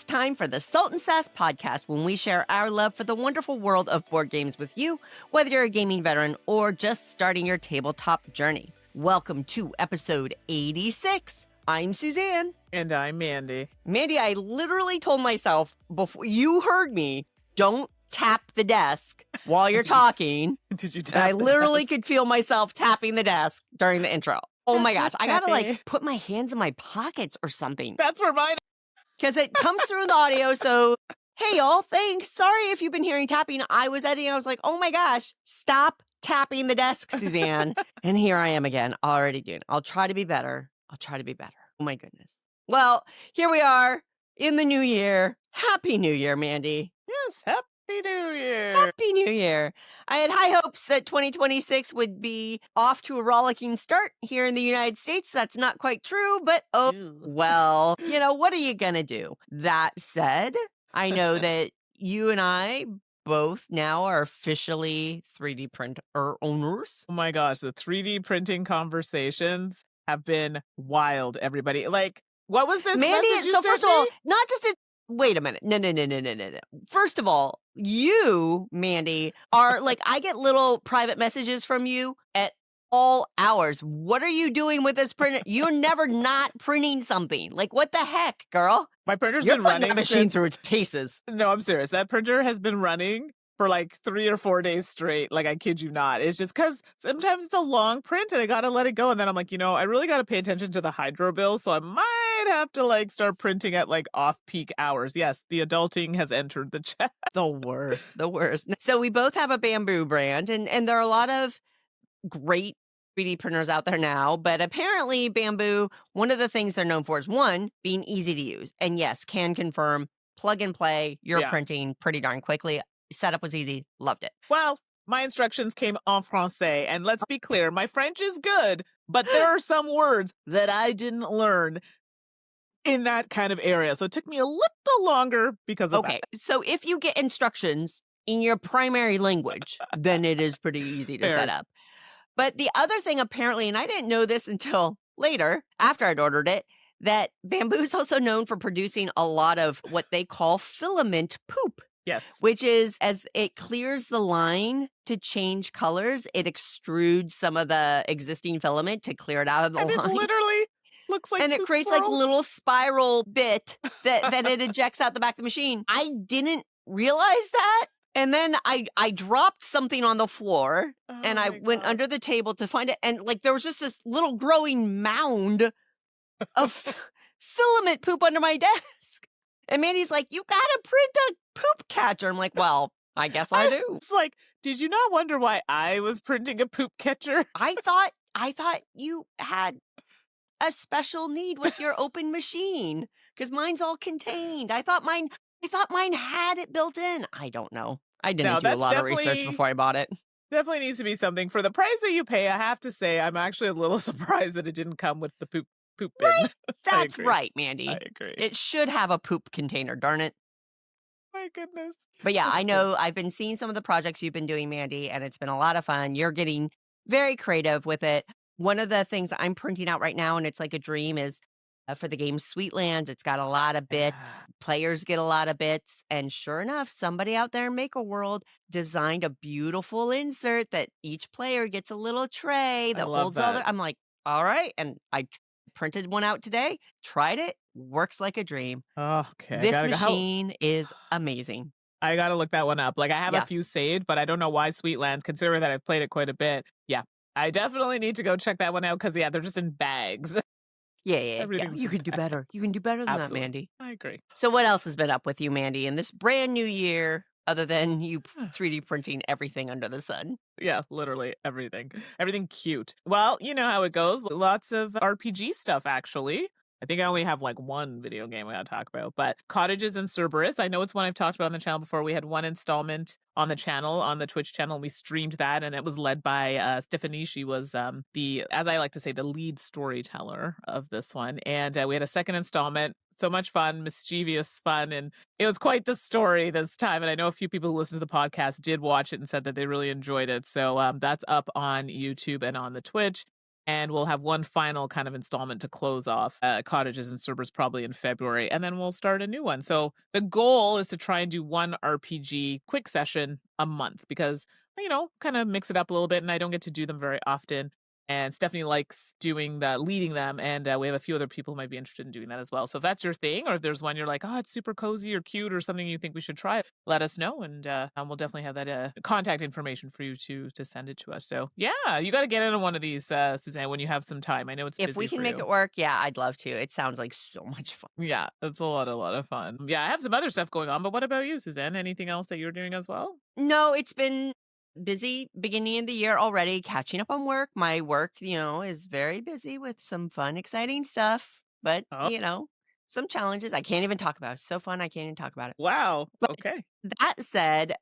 It's time for the Salt and Sass podcast, when we share our love for the wonderful world of board games with you, whether you're a gaming veteran or just starting your tabletop journey. Welcome to episode 86. I'm Suzanne. And I'm Mandi. Mandi, I literally told myself before you heard me, don't tap the desk while you're talking. Did you tap And I the literally desk? could feel myself tapping the desk during the intro. Oh my gosh, That's I gotta happy. like put my hands in my pockets or something. That's where mine. Because it comes through the audio. So, hey, y'all, thanks. Sorry if you've been hearing tapping. I was editing. I was like, oh my gosh, stop tapping the desk, Suzanne. And here I am again, already doing it. I'll try to be better. Oh my goodness. Well, here we are in the new year. Happy New Year, Mandi. Yes, Happy New Year. Happy New Year. I had high hopes that 2026 would be off to a rollicking start here in the United States. That's not quite true, but oh, Ew. well, what are you going to do? That said, I know that you and I both now are officially 3D printer owners. Oh my gosh, the 3D printing conversations have been wild, everybody. Like, what was this Mandi, message you so sent first of all, me? not just a wait a minute. No. First of all, you, Mandi, are like, I get little private messages from you at all hours. What are you doing with this print? You're never not printing something. Like, what the heck, girl? My printer's You're been putting running that machine since... through its paces. No, I'm serious. That printer has been running for like 3 or 4 days straight. Like, I kid you not. It's just because sometimes it's a long print and I gotta let it go. And then I'm like, I really gotta pay attention to the hydro bill. So I might have to like start printing at like off-peak hours. Yes, the adulting has entered the chat. The worst. So we both have a Bamboo brand, and there are a lot of great 3D printers out there now, but apparently Bamboo, one of the things they're known for is, one, being easy to use. And yes, can confirm, plug and play, you're Yeah. printing pretty darn quickly. Setup was easy, loved it. Well, my instructions came en français, and let's be clear, my French is good, but there are some words that I didn't learn in that kind of area. So it took me a little longer because of Okay, so if you get instructions in your primary language, then it is pretty easy to Fair. set up. But the other thing, apparently, and I didn't know this until later, after I'd ordered it, that Bamboo is also known for producing a lot of what they call filament poop. Yes. Which is, as it clears the line to change colors, it extrudes some of the existing filament to clear it out of the And it line. literally looks like And it poop creates like swirls. little spiral bit that it ejects out the back of the machine. I didn't realize that. And then I dropped something on the floor and I went under the table to find it. And like there was just this little growing mound of filament poop under my desk. And Mandi's like, you gotta print a poop catcher. I'm like, well, I guess I do. It's like, did you not wonder why I was printing a poop catcher? I thought you had a special need with your open machine because mine's all contained. I thought mine had it built in. I don't know. I didn't do a that's lot of research definitely- before I bought it. Definitely needs to be something. For the price that you pay, I have to say, I'm actually a little surprised that it didn't come with the poop bin. Right? That's agree. right, Mandi. I agree. It should have a poop container, darn it. My goodness. But yeah, That's I know I've been seeing some of the projects you've been doing, Mandi, and it's been a lot of fun. You're getting very creative with it. One of the things I'm printing out right now, and it's like a dream, is for the game Sweetlands. It's got a lot of bits. Yeah. Players get a lot of bits. And sure enough, somebody out there in Maker World designed a beautiful insert that each player gets a little tray that love holds all that. their... I'm like, all right. And I printed one out today, tried it, works like a dream. Oh, okay. This I machine is amazing. I gotta look that one up. Like, I have Yeah. a few saved, but I don't know why Sweetlands, considering that I've played it quite a bit. Yeah. I definitely need to go check that one out because, yeah, they're just in bags. Yeah. Everything's You can do better. You can do better than Absolutely. that, Mandi. I agree. So what else has been up with you, Mandi, in this brand new year, other than you 3D printing everything under the sun? Yeah, literally everything. Everything cute. Well, you know how it goes. Lots of RPG stuff, actually. I think I only have like one video game I gotta talk about, but Cottages in Cerberus. I know it's one I've talked about on the channel before. We had one installment on the channel, on the Twitch channel. We streamed that, and it was led by Stephanie. She was the, as I like to say, the lead storyteller of this one. And we had a second installment. So much fun, mischievous fun, and it was quite the story this time. And I know a few people who listened to the podcast did watch it and said that they really enjoyed it. So that's up on YouTube and on the Twitch. And we'll have one final kind of installment to close off Cottages and Cerberus probably in February. And then we'll start a new one. So the goal is to try and do one RPG quick session a month because, kind of mix it up a little bit. And I don't get to do them very often. And Stephanie likes leading them. And we have a few other people who might be interested in doing that as well. So if that's your thing, or if there's one you're like, oh, it's super cozy or cute or something you think we should try, let us know. And we'll definitely have that contact information for you to send it to us. So yeah, you got to get into one of these, Suzanne, when you have some time. I know it's busy If we can for make you. it work, yeah, I'd love to. It sounds like so much fun. Yeah, it's a lot of fun. Yeah, I have some other stuff going on, but what about you, Suzanne? Anything else that you're doing as well? No, it's been busy beginning of the year already, catching up on work. My work, is very busy with some fun, exciting stuff, but, Oh, some challenges I can't even talk about. It's so fun, I can't even talk about it. wow. But Okay. that said,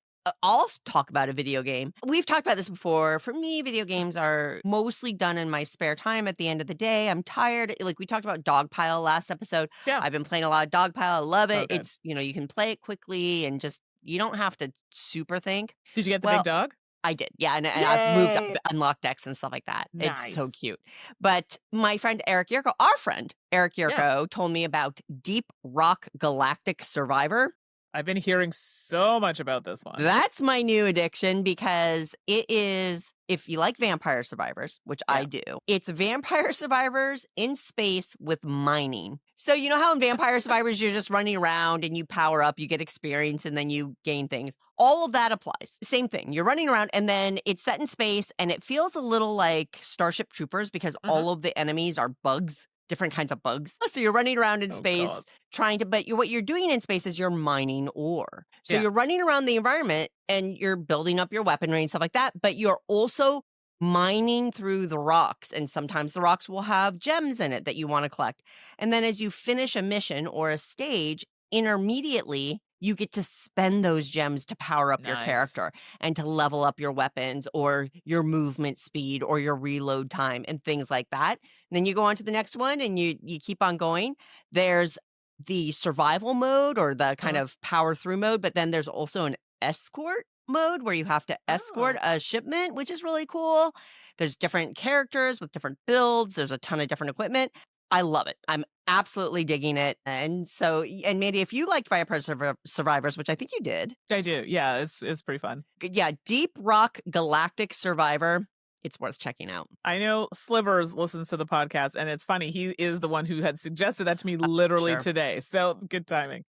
I'll talk about a video game. We've talked about this before. For me, video games are mostly done in my spare time at the end of the day. I'm tired. Like we talked about Dogpile last episode. Yeah. I've been playing a lot of Dogpile. I love it. Okay. It's, you can play it quickly and just, you don't have to super think. Did you get the Well, big dog? I did. Yeah. And I've moved up, Yay! unlocked decks and stuff like that. It's so Nice. cute. But my friend Eric Yurko, our friend Eric Yeah. Yurko, told me about Deep Rock Galactic Survivor. I've been hearing so much about this one. That's my new addiction because it is, if you like Vampire Survivors, which I do, it's Vampire Survivors in space with mining. So you know how in Vampire Survivors you're just running around and you power up, you get experience, and then you gain things. All of that applies. Same thing. You're running around and then it's set in space and it feels a little like Starship Troopers because all of the enemies are bugs. Different kinds of bugs. So you're running around in space God. trying to, but what you're doing in space is you're mining ore. So Yeah. you're running around the environment and you're building up your weaponry and stuff like that, but you're also mining through the rocks. And sometimes the rocks will have gems in it that you want to collect. And then as you finish a mission or a stage, intermediately, you get to spend those gems to power up your Nice. character and to level up your weapons or your movement speed or your reload time and things like that. And then you go on to the next one and you keep on going. There's the survival mode or the kind of power through mode, but then there's also an escort mode where you have to escort a shipment, which is really cool. There's different characters with different builds. There's a ton of different equipment. I love it. I'm absolutely digging it. And so, and Mandy, if you liked Vampire Survivors, which I think you did. I do. Yeah, it's pretty fun. Yeah, Deep Rock Galactic Survivor. It's worth checking out. I know Slivers listens to the podcast, and it's funny. He is the one who had suggested that to me literally today. So good timing.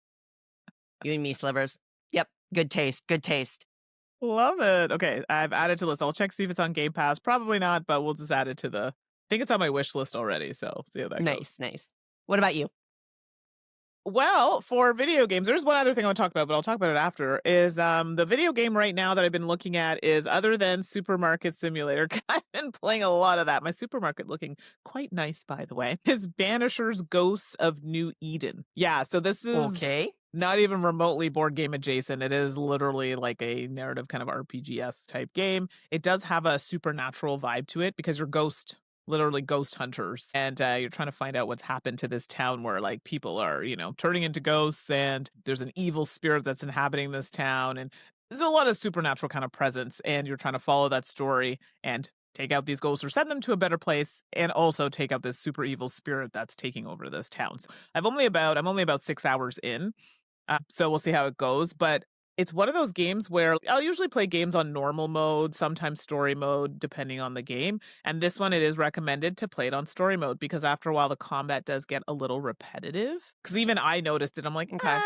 You and me, Slivers. Yep. Good taste. Good taste. Love it. Okay, I've added to the list. I'll check see if it's on Game Pass. Probably not, but we'll just add it to the. I think it's on my wish list already. So see how that goes. Nice. What about you? Well, for video games, there's one other thing I want to talk about, but I'll talk about it after, is the video game right now that I've been looking at is other than Supermarket Simulator. I've been playing a lot of that. My supermarket looking quite nice, by the way, is Banisher's Ghosts of New Eden. Yeah, so this is not even remotely board game adjacent. It is literally like a narrative kind of RPG-esque type game. It does have a supernatural vibe to it because you're literally ghost hunters, and you're trying to find out what's happened to this town where like people are, turning into ghosts, and there's an evil spirit that's inhabiting this town, and there's a lot of supernatural kind of presence, and you're trying to follow that story and take out these ghosts or send them to a better place, and also take out this super evil spirit that's taking over this town. So I'm only about 6 hours in, so we'll see how it goes, but it's one of those games where I'll usually play games on normal mode, sometimes story mode, depending on the game. And this one, it is recommended to play it on story mode because after a while, the combat does get a little repetitive. Because even I noticed it. I'm like, okay.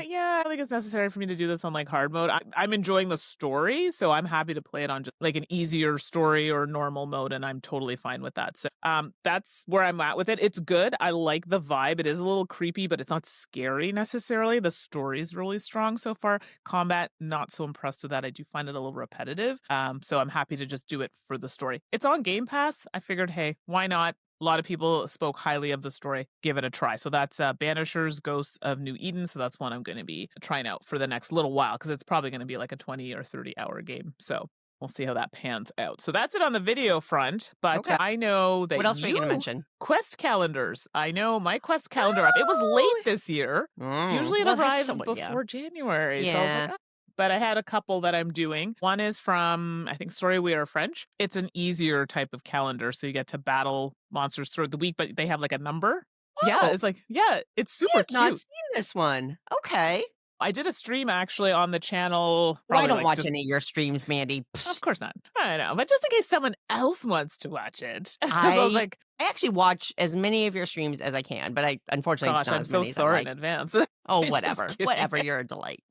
Yeah, I think it's necessary for me to do this on like hard mode. I'm enjoying the story, so I'm happy to play it on just like an easier story or normal mode, and I'm totally fine with that. So that's where I'm at with it. It's good. I like the vibe. It is a little creepy, but it's not scary necessarily. The story's really strong so far. Combat, not so impressed with that. I do find it a little repetitive. So I'm happy to just do it for the story. It's on Game Pass. I figured, hey, why not? A lot of people spoke highly of the story. Give it a try. So that's Banisher's Ghosts of New Eden. So that's one I'm going to be trying out for the next little while because it's probably going to be like a 20 or 30 hour game. So we'll see how that pans out. So that's it on the video front. But I know that what else were you going to mention? Quest calendars. I know my Quest calendar up. It was late this year. Usually it arrives before January. So I was like, but I had a couple that I'm doing. One is from, I think, Story We Are French. It's an easier type of calendar, so you get to battle monsters throughout the week, but they have like a number. Yeah, Oh, it's like, it's I super have not cute. seen this one. Okay. I did a stream actually on the channel. Well, I Probably don't like watch just, any of your streams, Mandy. of course not. I know, but just in case someone else wants to watch it. So I was like, I actually watch as many of your streams as I can, but unfortunately, it's gosh, not I'm as so many as I sorry like. in advance. Oh, I'm just whatever. kidding. Whatever. You're a delight.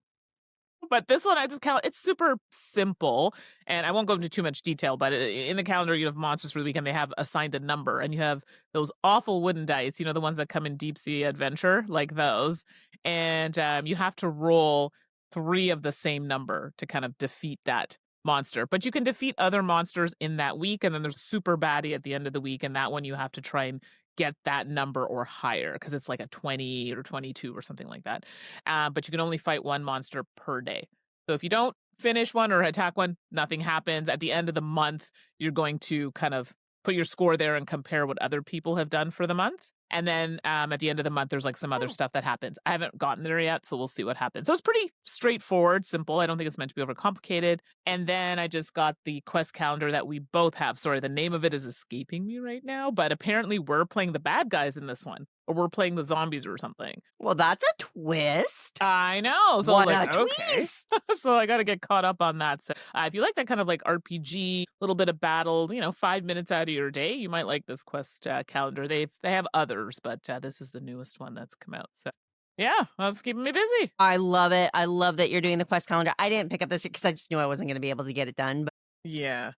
But this one, I just count. It's super simple, and I won't go into too much detail. But in the calendar, you have monsters for the weekend. They have assigned a number, and you have those awful wooden dice. You know, the ones that come in Deep Sea Adventure, like those. And you have to roll 3 of the same number to kind of defeat that monster. But you can defeat other monsters in that week, and then there's super baddie at the end of the week, and that one you have to try and get that number or higher because it's like a 20 or 22 or something like that. But you can only fight one monster per day. So if you don't finish one or attack one, nothing happens. At the end of the month, you're going to kind of put your score there and compare what other people have done for the month. And then at the end of the month, there's like some other stuff that happens. I haven't gotten there yet, so we'll see what happens. So it's pretty straightforward, simple. I don't think it's meant to be overcomplicated. And then I just got the quest calendar that we both have. Sorry, the name of it is escaping me right now, but apparently we're playing the bad guys in this one, or we're playing the zombies or something. Well, that's a twist. I know. So What I was like, a okay. twist. So I got to get caught up on that. So if you like that kind of like RPG, little bit of battle, 5 minutes out of your day, you might like this quest calendar. They have others, but this is the newest one that's come out. So yeah, that's keeping me busy. I love it. I love that you're doing the quest calendar. I didn't pick up this because I just knew I wasn't going to be able to get it done. But Yeah.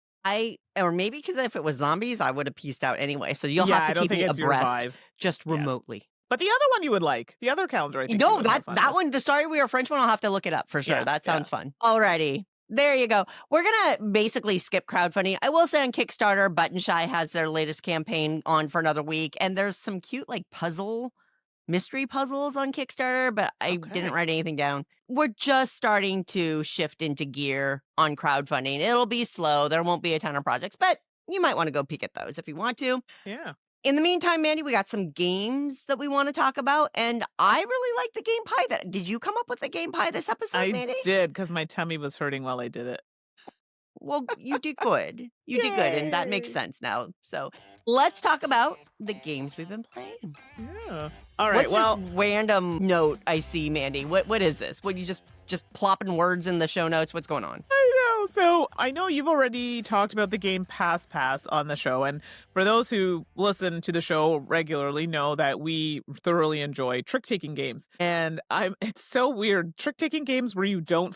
or maybe because if it was zombies, I would have pieced out anyway. So you'll I have to don't keep think me it's your abreast, vibe. just remotely. But the other one you would like, the other calendar, I think. No, you would have fun that with. one, the Sorry We Are French one, I'll have to look it up for sure. Yeah, That sounds fun. Alrighty. There you go. We're going to basically skip crowdfunding. I will say on Kickstarter, Button Shy has their latest campaign on for another week. And there's some cute like mystery puzzles on Kickstarter, but I didn't write anything down. We're just starting to shift into gear on crowdfunding. It'll be slow. There won't be a ton of projects, but you might want to go peek at those if you want to. Yeah. In the meantime, Mandy, we got some games that we want to talk about, and I really like the game pie. Did you come up with the game pie this episode, Mandy? I did, because my tummy was hurting while I did it. Well, you did good. You did good, and that makes sense now. So let's talk about the games we've been playing. Yeah. All right. What's this random note I see, Mandy? What is this? What, you just plopping words in the show notes? What's going on? I know. So I know you've already talked about the game Pass on the show. And for those who listen to the show regularly know that we thoroughly enjoy trick-taking games. And it's so weird. Trick-taking games where you don't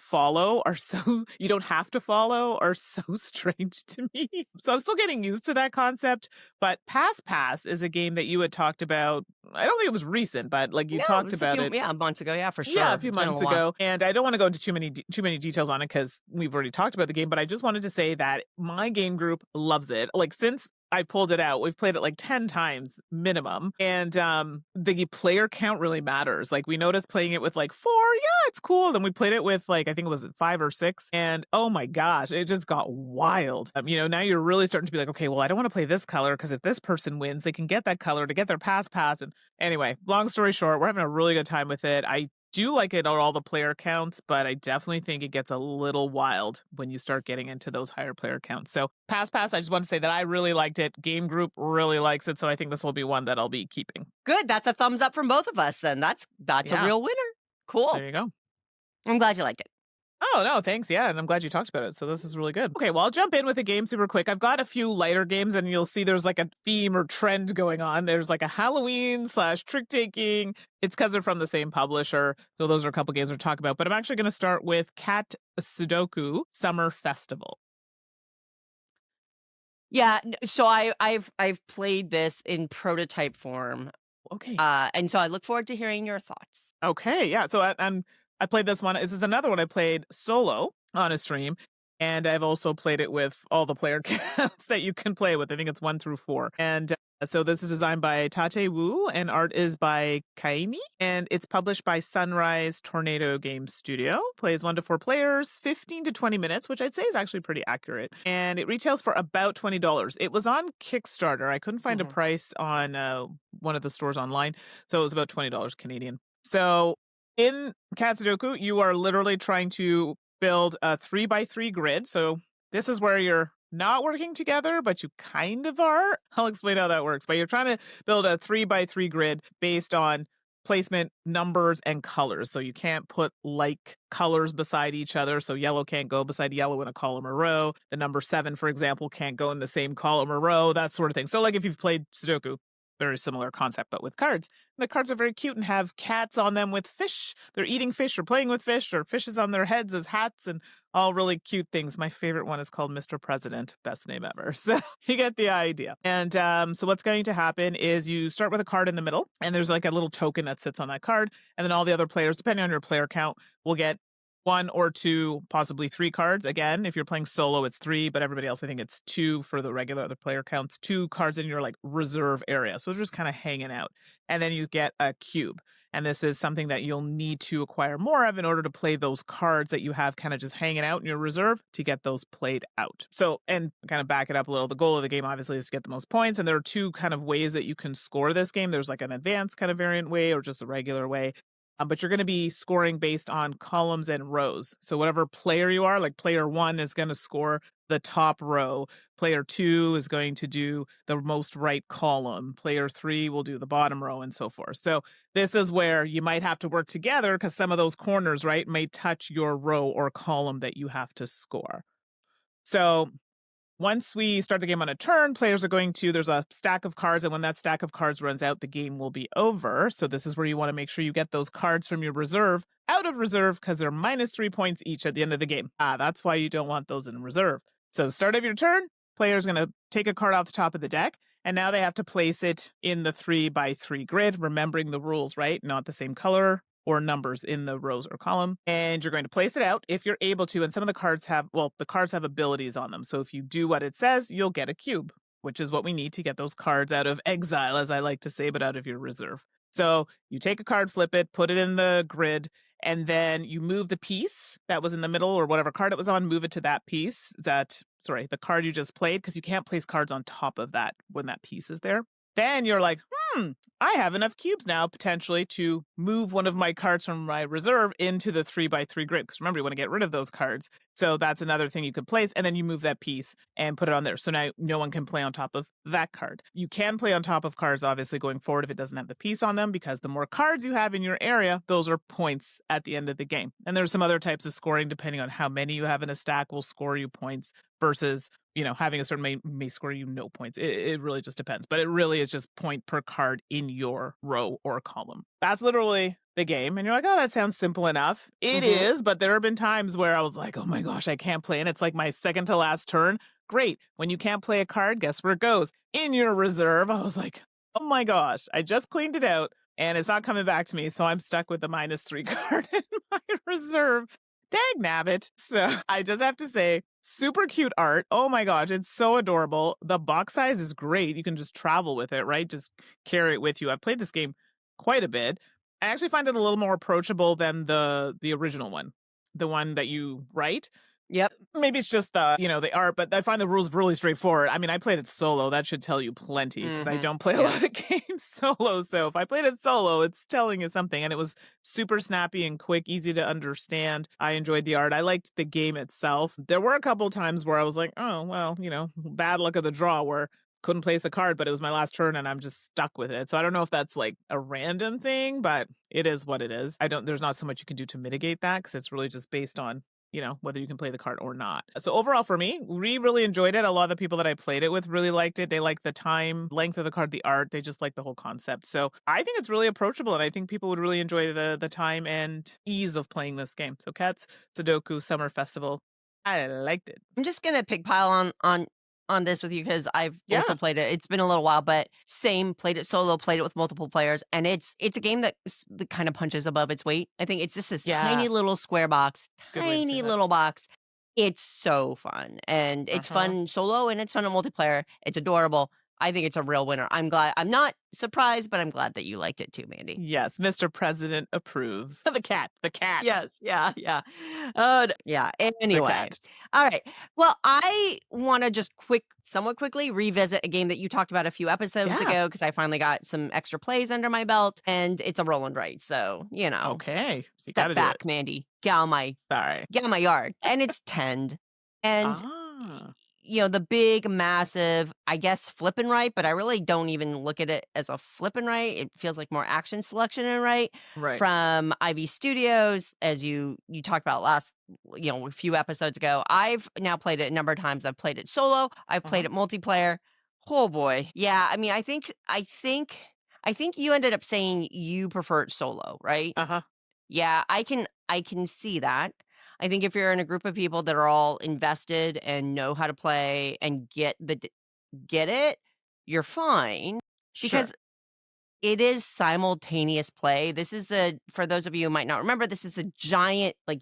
you don't have to follow are so strange to me. So I'm still getting used to that concept. But Pass is a game that you had talked about. I don't think it was recent, but like you talked about it. Yeah, months ago. Yeah, for sure. Yeah, a few months ago. And I don't want to go into too many details on it because we've already talked about the game, but I just wanted to say that my game group loves it. Like since I pulled it out, we've played it like 10 times minimum. And the player count really matters. Like we noticed playing it with like 4, yeah, it's cool. Then we played it with like, I think it was 5 or 6. And oh my gosh, it just got wild. Now you're really starting to be like, okay, well, I don't want to play this color because if this person wins, they can get that color to get their pass. And anyway, long story short, we're having a really good time with it. I do like it on all the player counts, but I definitely think it gets a little wild when you start getting into those higher player counts. So Pass, I just want to say that I really liked it. Game group really likes it, so I think this will be one that I'll be keeping. Good. That's a thumbs up from both of us then. That's a real winner. Cool. There you go. I'm glad you liked it. Oh, no, thanks. Yeah, and I'm glad you talked about it. So this is really good. Okay, well, I'll jump in with a game super quick. I've got a few lighter games, and you'll see there's like a theme or trend going on. There's like a Halloween / trick-taking. It's because they're from the same publisher. So those are a couple games we're talking about. But I'm actually going to start with Catsudoku Summer Festival. Yeah, so I've played this in prototype form. Okay. And so I look forward to hearing your thoughts. Okay, yeah. So I played this one. This is another one I played solo on a stream. And I've also played it with all the player counts that you can play with. I think it's 1 through 4. And so this is designed by Tate Wu and art is by Kaimi. And it's published by Sunrise Tornado Game Studio. Plays 1 to 4 players, 15 to 20 minutes, which I'd say is actually pretty accurate. And it retails for about $20. It was on Kickstarter. I couldn't find a price on one of the stores online. So it was about $20 Canadian. So in Catsudoku, you are literally trying to build a 3x3 grid. So this is where you're not working together, but you kind of are. I'll explain how that works. But you're trying to build a 3x3 grid based on placement, numbers, and colors. So you can't put like colors beside each other. So yellow can't go beside yellow in a column or row. The number 7, for example, can't go in the same column or row, that sort of thing. So like if you've played Sudoku, very similar concept, but with cards. And the cards are very cute and have cats on them with fish. They're eating fish or playing with fish, or fishes on their heads as hats, and all really cute things. My favorite one is called Mr. President. Best name ever. So you get the idea. And so what's going to happen is you start with a card in the middle, and there's like a little token that sits on that card. And then all the other players, depending on your player count, will get 1 or 2, possibly 3 cards. Again, if you're playing solo, it's 3, but everybody else, I think it's 2 for the regular other player counts. 2 cards in your like reserve area. So it's just kind of hanging out. And then you get a cube. And this is something that you'll need to acquire more of in order to play those cards that you have kind of just hanging out in your reserve to get those played out. So, and kind of back it up a little, the goal of the game obviously is to get the most points. And there are 2 kind of ways that you can score this game. There's like an advanced kind of variant way or just the regular way. But you're going to be scoring based on columns and rows. So whatever player you are, like player 1 is going to score the top row. Player 2 is going to do the most right column. Player 3 will do the bottom row and so forth. So this is where you might have to work together because some of those corners, right, may touch your row or column that you have to score. So once we start the game on a turn, players are going to, there's a stack of cards, and when that stack of cards runs out, the game will be over. So this is where you want to make sure you get those cards from your reserve out of reserve because they're -3 points each at the end of the game. That's why you don't want those in reserve. So the start of your turn, player's going to take a card off the top of the deck, and now they have to place it in the 3x3 grid, remembering the rules, right? Not the same color or numbers in the rows or column. And you're going to place it out if you're able to. And some of the cards have, well, the cards have abilities on them. So if you do what it says, you'll get a cube, which is what we need to get those cards out of exile, as I like to say, but out of your reserve. So you take a card, flip it, put it in the grid, and then you move the piece that was in the middle or whatever card it was on, move it to that piece, the card you just played, because you can't place cards on top of that when that piece is there. Then you're like, I have enough cubes now potentially to move one of my cards from my reserve into the 3x3 grid. Because remember, you want to get rid of those cards. So that's another thing you could place. And then you move that piece and put it on there. So now no one can play on top of that card. You can play on top of cards, obviously, going forward if it doesn't have the piece on them, because the more cards you have in your area, those are points at the end of the game. And there's some other types of scoring, depending on how many you have in a stack, will score you points versus, having a certain may score you no points. It really just depends. But it really is just point per card in your row or column. That's literally the game. And you're like, oh, that sounds simple enough. It is, but there have been times where I was like, oh my gosh, I can't play. And it's like my second to last turn. Great. When you can't play a card, guess where it goes? In your reserve. I was like, oh my gosh, I just cleaned it out and it's not coming back to me. So I'm stuck with the -3 card in my reserve. Dag nabbit. So I just have to say, super cute art. Oh my gosh, it's so adorable. The box size is great. You can just travel with it, right? Just carry it with you. I've played this game quite a bit. I actually find it a little more approachable than the original one, the one that you write. Yep. Maybe it's just the art, but I find the rules really straightforward. I mean, I played it solo. That should tell you plenty because I don't play a lot of games solo. So if I played it solo, it's telling you something. And it was super snappy and quick, easy to understand. I enjoyed the art. I liked the game itself. There were a couple times where I was like, oh, well, bad luck of the draw where couldn't place the card, but it was my last turn and I'm just stuck with it. So I don't know if that's like a random thing, but it is what it is. There's not so much you can do to mitigate that because it's really just based on whether you can play the card or not. So overall for me, we really enjoyed it. A lot of the people that I played it with really liked it. They liked the time, length of the card, the art. They just like the whole concept. So I think it's really approachable and I think people would really enjoy the time and ease of playing this game. So Catsudoku Summer Festival, I liked it. I'm just going to pigpile on this with you because I've also played it. It's been a little while, but played it solo, played it with multiple players, and it's a game that kind of punches above its weight. I think it's just this tiny little square box, tiny little box. It's so fun, and it's fun solo, and it's fun in multiplayer. It's adorable. I think it's a real winner. I'm not surprised, but I'm glad that you liked it too, Mandi. Yes, Mr. President approves. The cat. Yes, yeah. Yeah. The Anyway, cat. all right. Well, I want to just somewhat quickly revisit a game that you talked about a few episodes Yeah. ago because I finally got some extra plays under my belt, and it's a roll and write. So Okay. You step gotta back, do it. Mandi. Get out my yard, and it's Tend, and the big, massive, I guess, flip and write, but I really don't even look at it as a flip and write. It feels like more action selection and write Right. from IB Studios, as you talked about last, a few episodes ago. I've now played it a number of times. I've played it solo. I've played it multiplayer. Oh boy, yeah. I mean, I think you ended up saying you prefer it solo, right? Yeah, I can see that. I think if you're in a group of people that are all invested and know how to play and get it, you're fine because Sure. it is simultaneous play. This is for those of you who might not remember, this is the giant, like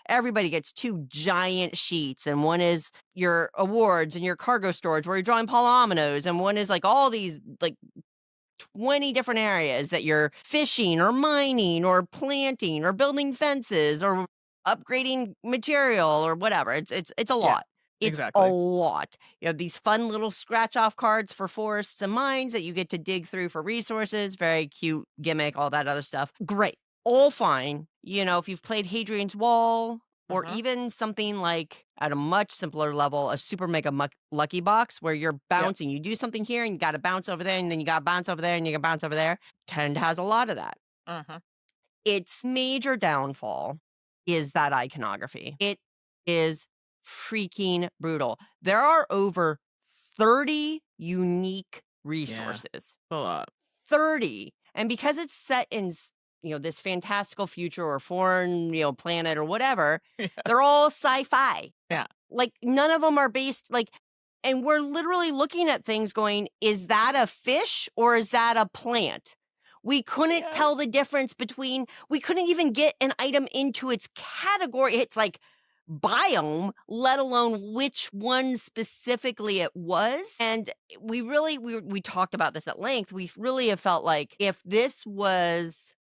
everybody gets 2 giant sheets, and one is your awards and your cargo storage where you're drawing polyominoes, and one is like all these like 20 different areas that you're fishing or mining or planting or building fences or upgrading material or whatever. It's a lot. It's a exactly. lot. You have these fun little scratch off cards for forests and mines that you get to dig through for resources. Very cute gimmick, all that other stuff. Great. All fine. If you've played Hadrian's Wall or even something like at a much simpler level, a super mega lucky box where you're bouncing. You do something here and you got to bounce over there and then you got to bounce over there and you got to bounce over there. Tend has a lot of that. Its major downfall is that iconography. It is freaking brutal. There are over 30 unique resources. A lot. 30. And because it's set in this fantastical future or foreign, planet or whatever, they're all sci-fi. Yeah. Like none of them are based and we're literally looking at things going, is that a fish or is that a plant? We couldn't tell the difference we couldn't even get an item into its category. It's like biome, let alone which one specifically it was. And we talked about this at length. We really have felt like if this was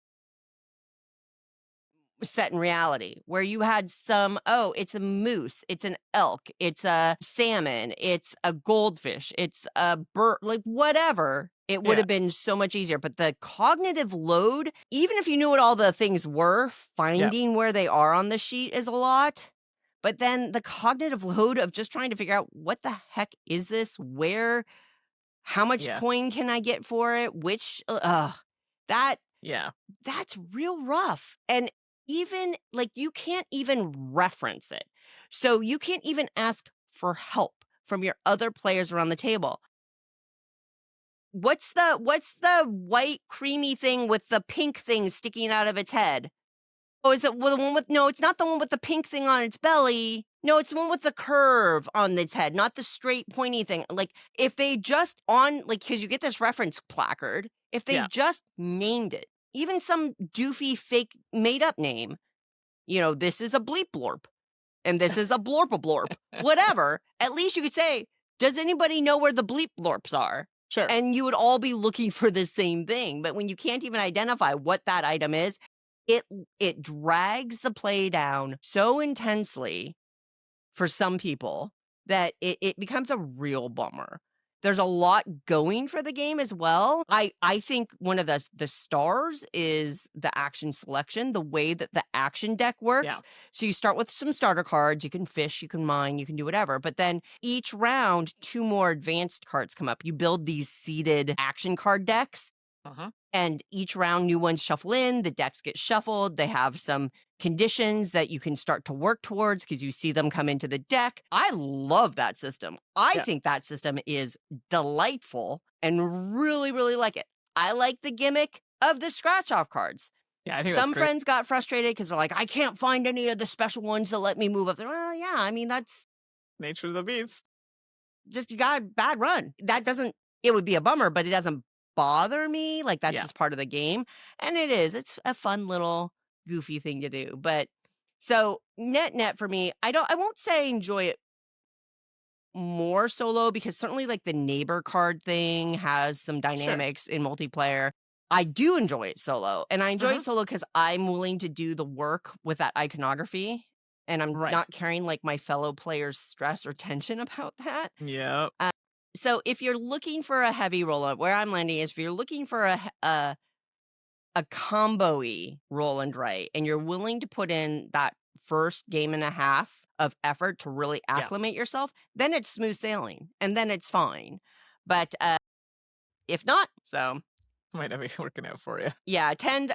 set in reality where you had it's a moose, it's an elk, it's a salmon, it's a goldfish, it's a bird, like whatever, it would have been so much easier. But the cognitive load, even if you knew what all the things were, finding where they are on the sheet is a lot. But then the cognitive load of just trying to figure out what the heck is this, how much coin can I get for it, that's real rough. And even you can't even reference it. So you can't even ask for help from your other players around the table. What's the white creamy thing with the pink thing sticking out of its head? Oh, is it the one with no, it's not the one with the pink thing on its belly. No, it's the one with the curve on its head, not the straight pointy thing. Like if they just because you get this reference placard, if they just named it, even some doofy fake made up name, this is a bleep blorp and this is a blorp blorp, whatever. At least you could say, does anybody know where the bleep blorps are? Sure. And you would all be looking for the same thing. But when you can't even identify what that item is, it drags the play down so intensely for some people that it becomes a real bummer. There's a lot going for the game as well. I think one of the stars is the action selection, the way that the action deck works. Yeah. So you start with some starter cards. You can fish, you can mine, you can do whatever. But then each round, 2 more advanced cards come up. You build these seeded action card decks. And each round, new ones shuffle in, the decks get shuffled. They have some conditions that you can start to work towards because you see them come into the deck. I love that system. I think that system is delightful and really, really like it. I like the gimmick of the scratch-off cards. Yeah, I think some that's great. friends got frustrated because they're like, I can't find any of the special ones that let me move up there. Well, yeah, I mean, that's nature of the beast. Just you got a bad run. It would be a bummer, but it doesn't bother me. Like that's just part of the game. And it's a fun little goofy thing to do. But so net for me, I won't say I enjoy it more solo because certainly like the neighbor card thing has some dynamics in multiplayer. I do enjoy it solo, and I enjoy it solo because I'm willing to do the work with that iconography, and I'm not carrying like my fellow players' stress or tension about that. Yep. So if you're looking for a heavy roll-up, where I'm landing is if you're looking for a combo-y roll and write, and you're willing to put in that first game and a half of effort to really acclimate yourself, then it's smooth sailing, and then it's fine. But if not, so might not be working out for you. Yeah, Tend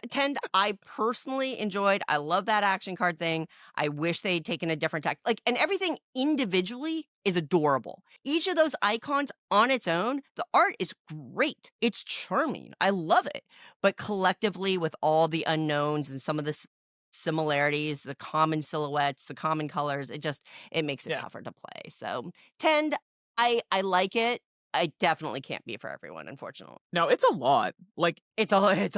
I personally enjoyed. I love that action card thing. I wish they'd taken a different tack. Like, and everything individually is adorable. Each of those icons on its own, the art is great. It's charming. I love it. But collectively, with all the unknowns and some of the similarities, the common silhouettes, the common colors, it makes it tougher to play. So Tend, I like it. I definitely can't be for everyone, unfortunately. No, it's a lot. Like it's a lot. It's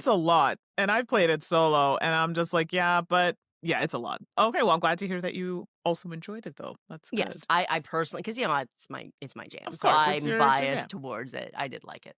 a lot. And I've played it solo, and I'm just like, it's a lot. Okay, well, I'm glad to hear that you also enjoyed it, though. That's good. Yes, I personally, because it's my jam, of so course, I'm biased towards it. I did like it.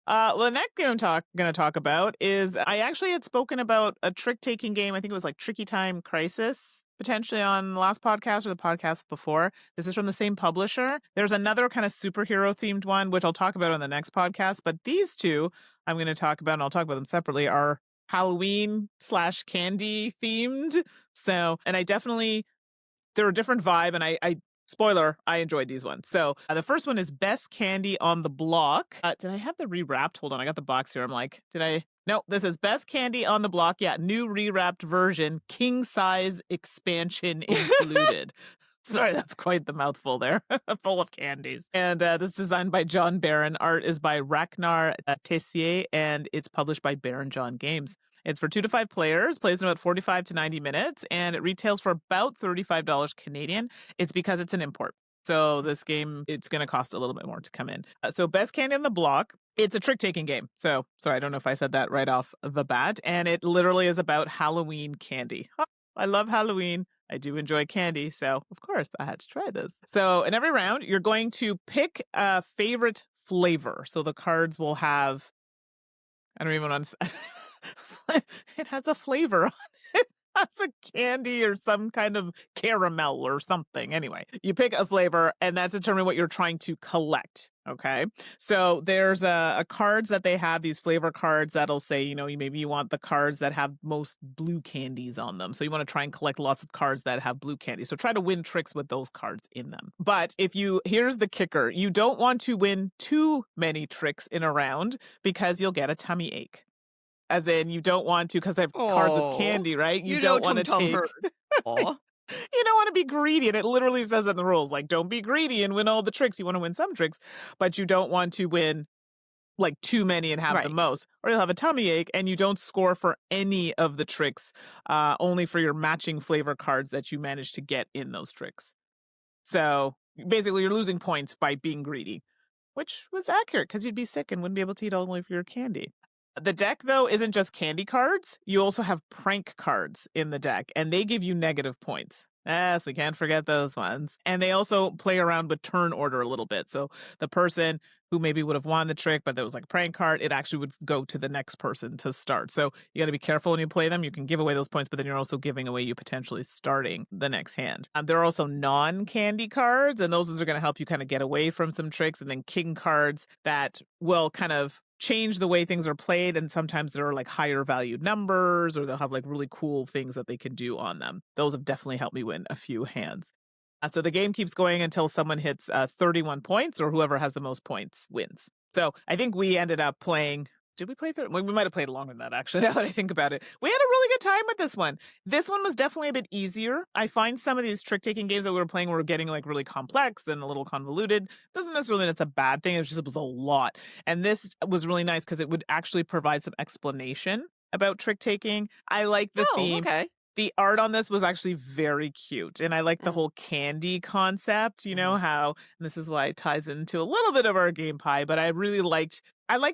The next game I'm going to talk about is I actually had spoken about a trick-taking game. I think it was like Tricky Time Crisis, potentially on the last podcast or the podcast before. This is from the same publisher. There's another kind of superhero-themed one, which I'll talk about on the next podcast. But these two I'm going to talk about, and I'll talk about them separately, are Halloween/candy themed. So, and they're a different vibe, and I spoiler, I enjoyed these ones. So the first one is Best Candy on the Block. Did I have the rewrapped? Hold on, I got the box here. I'm like, No, this is Best Candy on the Block. Yeah, new rewrapped version, king size expansion included. Sorry, that's quite the mouthful there. Full of candies. And this is designed by John Barron. Art is by Ragnar Tessier, and it's published by Baron John Games. It's for 2 to 5 players, plays in about 45 to 90 minutes, and it retails for about $35 Canadian. It's because it's an import. So this game, it's going to cost a little bit more to come in. So Best Candy on the Block, it's a trick-taking game. So, sorry, I don't know if I said that right off the bat. And it literally is about Halloween candy. I love Halloween. I do enjoy candy, so of course I had to try this. So in every round, you're going to pick a favorite flavor. So the cards will have, I don't even understand. It has a flavor on it. It has a candy or some kind of caramel or something. Anyway, you pick a flavor, and that's determining what you're trying to collect. Okay, so there's a cards that they have, these flavor cards that'll say, maybe you want the cards that have most blue candies on them. So you want to try and collect lots of cards that have blue candy. So try to win tricks with those cards in them. But here's the kicker, you don't want to win too many tricks in a round because you'll get a tummy ache. As in, you don't want to, because they have cards with candy, right? You don't want to take... You don't want to be greedy. And it literally says in the rules, like, don't be greedy and win all the tricks. You want to win some tricks, but you don't want to win, like, too many and have the most. Or you'll have a tummy ache, and you don't score for any of the tricks, only for your matching flavor cards that you manage to get in those tricks. So, basically, you're losing points by being greedy, which was accurate, because you'd be sick and wouldn't be able to eat all of your candy. The deck, though, isn't just candy cards. You also have prank cards in the deck, and they give you negative points. Yes, we can't forget those ones. And they also play around with turn order a little bit. So the person who maybe would have won the trick, but there was like a prank card, it actually would go to the next person to start. So you got to be careful when you play them. You can give away those points, but then you're also giving away you potentially starting the next hand. There are also non-candy cards, and those ones are going to help you kind of get away from some tricks. And then king cards that will kind of change the way things are played, and sometimes there are like higher valued numbers, or they'll have like really cool things that they can do on them. Those have definitely helped me win a few hands. So the game keeps going until someone hits 31 points, or whoever has the most points wins. So I think we ended up playing... Did we play 30? We might have played longer than that, actually, now that I think about it. We had a really good time with this one. This one was definitely a bit easier. I find some of these trick-taking games that we were playing were getting like really complex and a little convoluted. Doesn't necessarily mean it's a bad thing. It was a lot. And this was really nice because it would actually provide some explanation about trick-taking. I like the theme. Okay. The art on this was actually very cute. And I like the whole candy concept, how, and this is why it ties into a little bit of our game pie, but I liked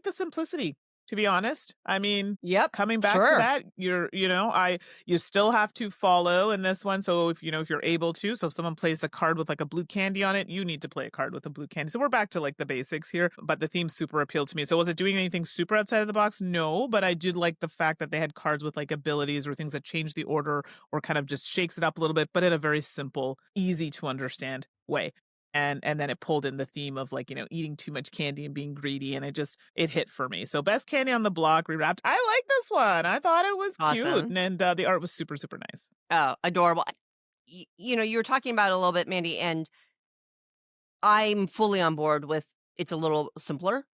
the simplicity to be honest. I mean, Yep. coming back to Sure. that, you still have to follow in this one. So if you're able to, so if someone plays a card with like a blue candy on it, you need to play a card with a blue candy. So we're back to like the basics here, but the theme super appealed to me. So was it doing anything super outside of the box? No, but I did like the fact that they had cards with like abilities or things that change the order or kind of just shakes it up a little bit, but in a very simple, easy to understand way. And then it pulled in the theme of like, eating too much candy and being greedy. And it hit for me. So best candy on the block rewrapped. I like this one. I thought it was cute. Awesome. And the art was super, super nice. Oh, adorable. You were talking about it a little bit, Mandi, and I'm fully on board with it's a little simpler.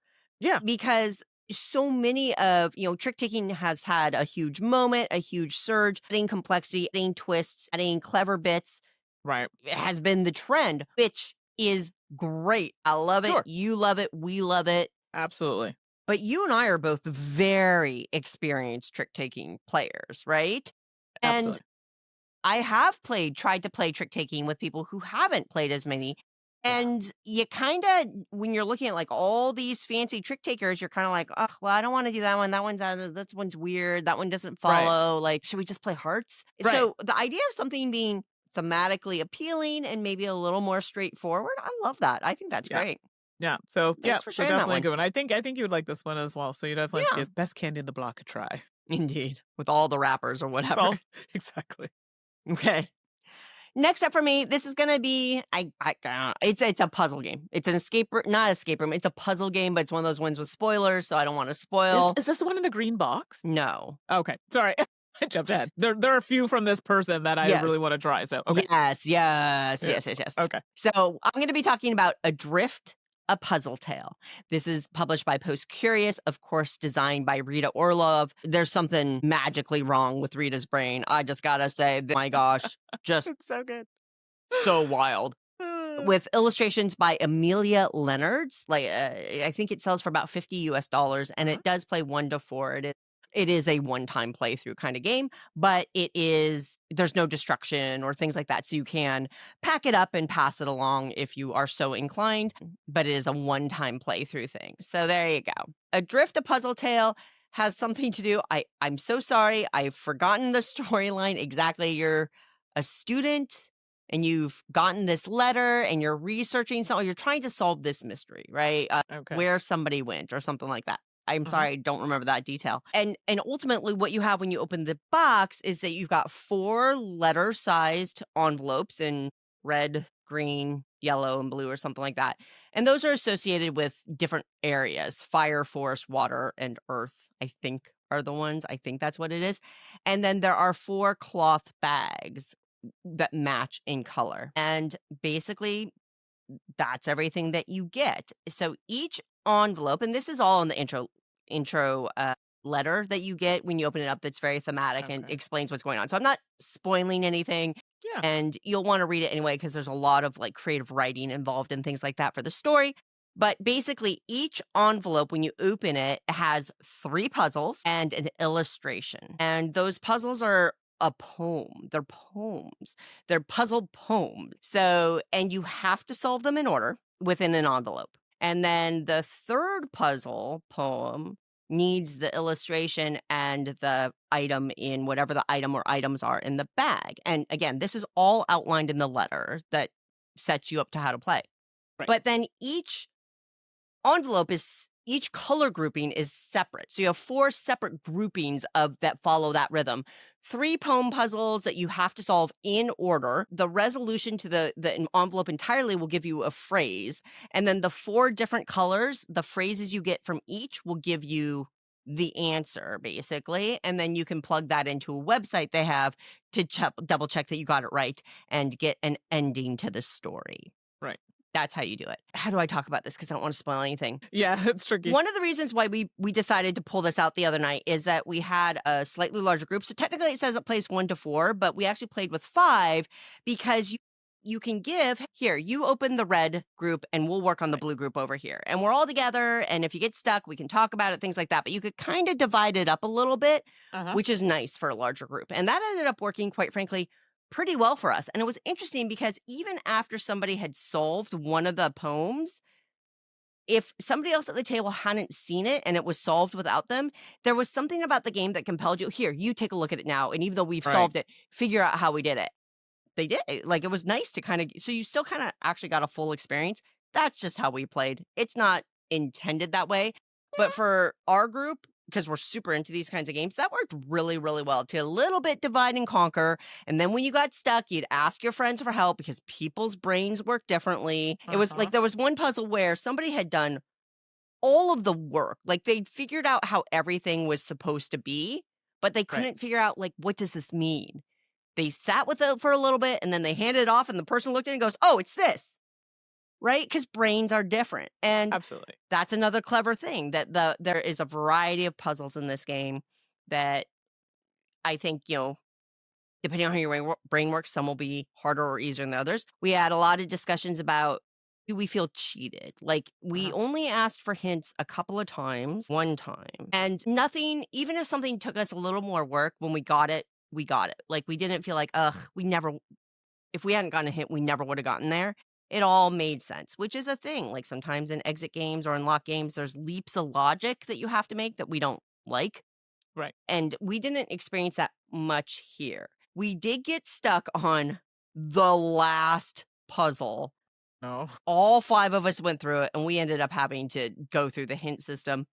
Yeah. Because so many of, trick taking has had a huge moment, a huge surge, adding complexity, adding twists, adding clever bits. Right. It has been the trend, which is great. I love it. Sure. You love it. We love it. Absolutely. But you and I are both very experienced trick taking players, right? Absolutely. And I have tried to play trick taking with people who haven't played as many. And you kind of, when you're looking at like all these fancy trick takers, you're kind of like, oh, well, I don't want to do that one. That one's weird. That one doesn't follow. Like, should we just play hearts? Right. So the idea of something being thematically appealing and maybe a little more straightforward, I love that. I think that's great. Yeah. So Thanks for so sharing that definitely a one. good one. I think you would like this one as well. So you definitely have to give best candy in the block a try. Indeed. With all the wrappers or whatever. Well, exactly. Okay. Next up for me, this is gonna be it's a puzzle game. It's an not escape room. It's a puzzle game, but it's one of those ones with spoilers, so I don't want to spoil. Is this the one in the green box? No. Okay, sorry, I jumped ahead. There are a few from this person that I really want to try. So okay. Yes. Okay. So I'm going to be talking about Adrift, a Puzzletale. This is published by Post Curious, of course, designed by Rita Orlov. There's something magically wrong with Rita's brain. I just gotta say, my gosh, just it's so good, so wild. With illustrations by Amelia Leonards, I think it sells for about $50 and it does play 1 to 4. It is a one-time playthrough kind of game, but there's no destruction or things like that. So you can pack it up and pass it along if you are so inclined, but it is a one-time playthrough thing. So there you go. Adrift, a Puzzletale has something to do. I'm so sorry. I've forgotten the storyline exactly. You're a student and you've gotten this letter and you're researching something. You're trying to solve this mystery, right? Where somebody went or something like that. I'm sorry, I don't remember that detail. And ultimately what you have when you open the box is that you've got 4 letter-sized envelopes in red, green, yellow, and blue or something like that. And those are associated with different areas. Fire, forest, water, and earth, I think, are the ones. I think that's what it is. And then there are 4 cloth bags that match in color. And basically, that's everything that you get. So each envelope, and this is all in the intro letter that you get when you open it up that's very thematic and explains what's going on. So I'm not spoiling anything. Yeah. And you'll want to read it anyway because there's a lot of like creative writing involved and things like that for the story. But basically each envelope, when you open it, has 3 puzzles and an illustration. And those puzzles are a poem. They're poems. They're puzzle poems. So, and you have to solve them in order within an envelope. And then the third puzzle poem needs the illustration and the item in whatever the item or items are in the bag. And again, this is all outlined in the letter that sets you up to how to play. Right. But then each color grouping is separate. So you have 4 separate groupings that follow that rhythm. 3 poem puzzles that you have to solve in order. The resolution to the envelope entirely will give you a phrase. And then the 4 different colors, the phrases you get from each will give you the answer, basically. And then you can plug that into a website they have to double check that you got it right and get an ending to the story. Right. That's how you do it. How do I talk about this? Because I don't want to spoil anything. Yeah, it's tricky. One of the reasons why we decided to pull this out the other night is that we had a slightly larger group. So technically it says it plays 1 to 4, but we actually played with 5 because you can you open the red group and we'll work on the blue group over here. And we're all together. And if you get stuck, we can talk about it, things like that. But you could kind of divide it up a little bit, which is nice for a larger group. And that ended up working, quite frankly, pretty well for us. And it was interesting because even after somebody had solved one of the poems, if somebody else at the table hadn't seen it and it was solved without them, there was something about the game that compelled you, here, you take a look at it now. And even though we've Right. solved it, figure out how we did it. They did. Like, it was nice to kind of, so you still kind of actually got a full experience. That's just how we played. It's not intended that way. But for our group, because we're super into these kinds of games, that worked really, really well. To a little bit divide and conquer. And then when you got stuck, you'd ask your friends for help because people's brains work differently. It was like there was one puzzle where somebody had done all of the work. Like, they'd figured out how everything was supposed to be, but they couldn't figure out, like, what does this mean? They sat with it for a little bit and then they handed it off and the person looked at it and goes, oh, it's this. Right? Because brains are different. And Absolutely. that's another clever thing, that there is a variety of puzzles in this game that I think, depending on how your brain works, some will be harder or easier than others. We had a lot of discussions about, do we feel cheated? Like, we only asked for hints a couple of times, one time. And nothing, even if something took us a little more work, when we got it, we got it. Like, we didn't feel like, if we hadn't gotten a hint, we never would have gotten there. It all made sense, which is a thing. Like, sometimes in exit games or in lock games, there's leaps of logic that you have to make that we don't like. Right. And we didn't experience that much here. We did get stuck on the last puzzle. No. All 5 of us went through it, and we ended up having to go through the hint system.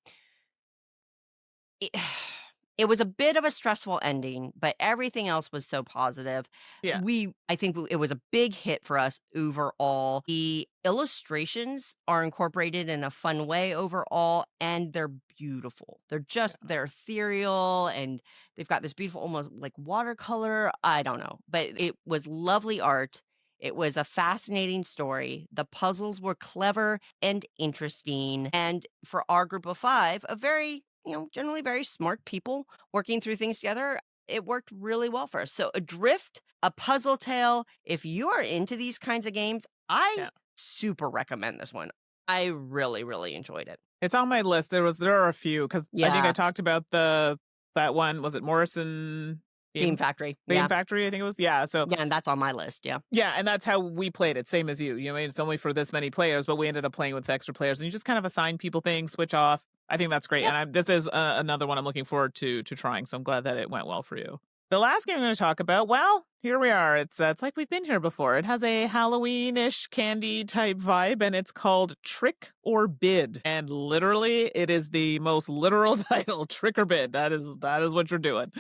It was a bit of a stressful ending, but everything else was so positive. Yeah. I think it was a big hit for us overall. The illustrations are incorporated in a fun way overall, and they're beautiful. They're ethereal, and they've got this beautiful, almost like watercolor. I don't know, but it was lovely art. It was a fascinating story. The puzzles were clever and interesting. And for our group of 5, a very, generally very smart people working through things together, it worked really well for us. So Adrift, a Puzzletale, if you are into these kinds of games, I super recommend this one. I really, really enjoyed it. It's on my list. There are a few, because I think I talked about that one. Was it Morrison Game Factory? Game Factory, I think it was. Yeah. So yeah, and that's on my list. Yeah. Yeah, and that's how we played it. Same as you. It's only for this many players, but we ended up playing with extra players, and you just kind of assign people things, switch off. I think that's great, and this is another one I'm looking forward to trying. So I'm glad that it went well for you. The last game I'm going to talk about, well, here we are. It's like we've been here before. It has a Halloween-ish candy type vibe, and it's called Trick or Bid. And literally, it is the most literal title, Trick or Bid. That is what you're doing.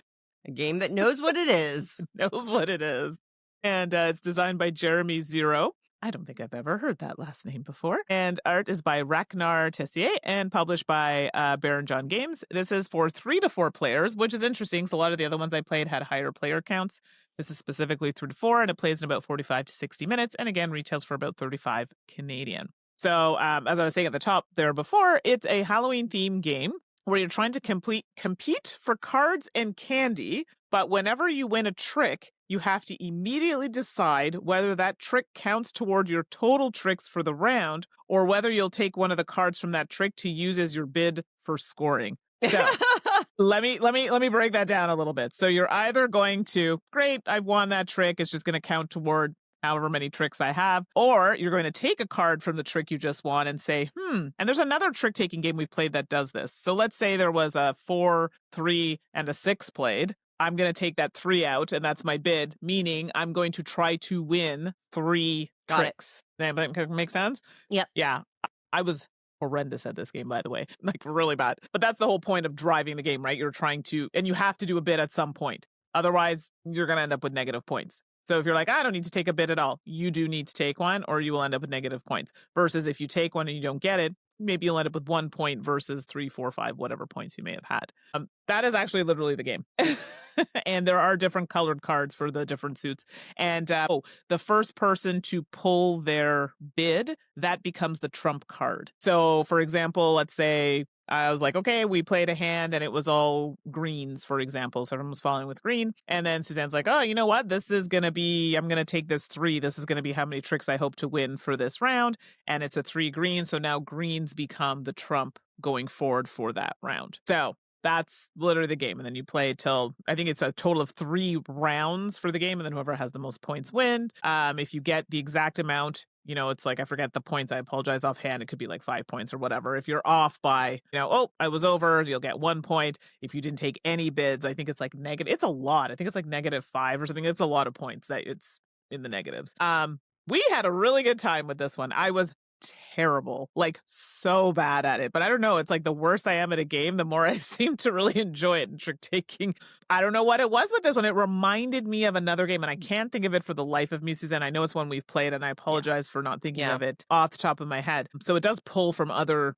A game that knows what it is. Knows what it is. And it's designed by Jeremy Zero. I don't think I've ever heard that last name before. And art is by Ragnar Tessier and published by Baron John Games. This is for 3 to 4 players, which is interesting. So a lot of the other ones I played had higher player counts. This is specifically 3 to 4, and it plays in about 45 to 60 minutes. And again, retails for about 35 Canadian. So as I was saying at the top there before, it's a Halloween themed game where you're trying to compete for cards and candy. But whenever you win a trick, you have to immediately decide whether that trick counts toward your total tricks for the round, or whether you'll take one of the cards from that trick to use as your bid for scoring. So let me break that down a little bit. So you're either going to, great, I've won that trick, it's just going to count toward however many tricks I have, or you're going to take a card from the trick you just won and say, and there's another trick-taking game we've played that does this. So let's say there was a 4, 3, and a 6 played. I'm going to take that 3 out, and that's my bid, meaning I'm going to try to win 3 tricks. Does that make sense? Yep. Yeah. I was horrendous at this game, by the way. Like, really bad. But that's the whole point of driving the game, right? You're trying to, and you have to do a bid at some point. Otherwise, you're going to end up with negative points. So if you're like, I don't need to take a bid at all, you do need to take one, or you will end up with negative points. Versus if you take one and you don't get it, maybe you'll end up with 1 point versus 3, 4, 5, whatever points you may have had. That is actually literally the game. And there are different colored cards for the different suits. And the first person to pull their bid, that becomes the trump card. So for example, let's say I was like, okay, we played a hand and it was all greens, for example. So everyone was following with green. And then Suzanne's like, oh, you know what? This is going to be, I'm going to take this 3. This is going to be how many tricks I hope to win for this round. And it's a 3 green. So now greens become the trump going forward for that round. So that's literally the game. And then you play till, I think it's a total of 3 rounds for the game. And then whoever has the most points wins. If you get the exact amount you know, it's like, I forget the points. I apologize offhand. It could be like 5 points or whatever. If you're off by, you know, oh, I was over, you'll get 1 point. If you didn't take any bids, I think it's like negative. It's a lot. I think it's like -5 or something. It's a lot of points that it's in the negatives. We had a really good time with this one. I was terrible, like so bad at it. But I don't know. It's like the worse I am at a game, the more I seem to really enjoy it. And trick taking, I don't know what it was with this one. It reminded me of another game, and I can't think of it for the life of me, Suzanne. I know it's one we've played, and I apologize for not thinking of it off the top of my head. So it does pull from other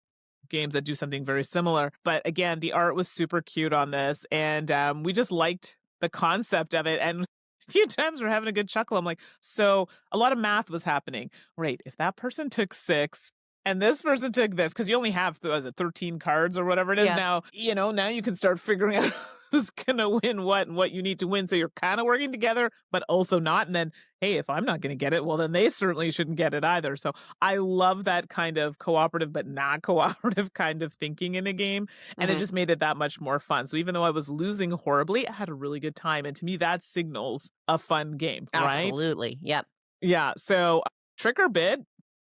games that do something very similar. But again, the art was super cute on this, and we just liked the concept of it. And a few times we're having a good chuckle. I'm like, so a lot of math was happening. Right. If that person took 6 and this person took this, because you only have, was it 13 cards or whatever it is now, you know, now you can start figuring out who's going to win what and what you need to win. So you're kind of working together, but also not. And then, hey, if I'm not going to get it, well, then they certainly shouldn't get it either. So I love that kind of cooperative, but not cooperative kind of thinking in a game. And it just made it that much more fun. So even though I was losing horribly, I had a really good time. And to me, that signals a fun game, right? Absolutely. Yep. Yeah. So trick or bid,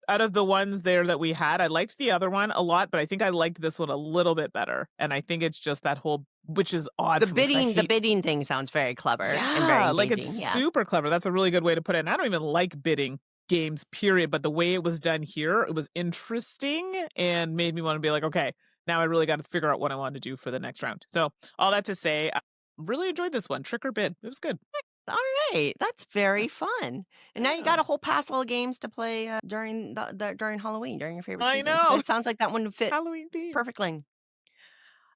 out of the ones there that we had, I liked the other one a lot, but I think I liked this one a little bit better. And I think it's just that whole, which is odd. The bidding thing sounds very clever and very engaging. Like it's super clever. That's a really good way to put it. And I don't even like bidding games, period. But the way it was done here, it was interesting and made me want to be like, okay, now I really got to figure out what I want to do for the next round. So all that to say, I really enjoyed this one. Trick or bid. It was good. All right, that's very fun. And now you got a whole passel of games to play during during Halloween, during your favorite season. I know. So it sounds like that one would fit Halloween theme perfectly.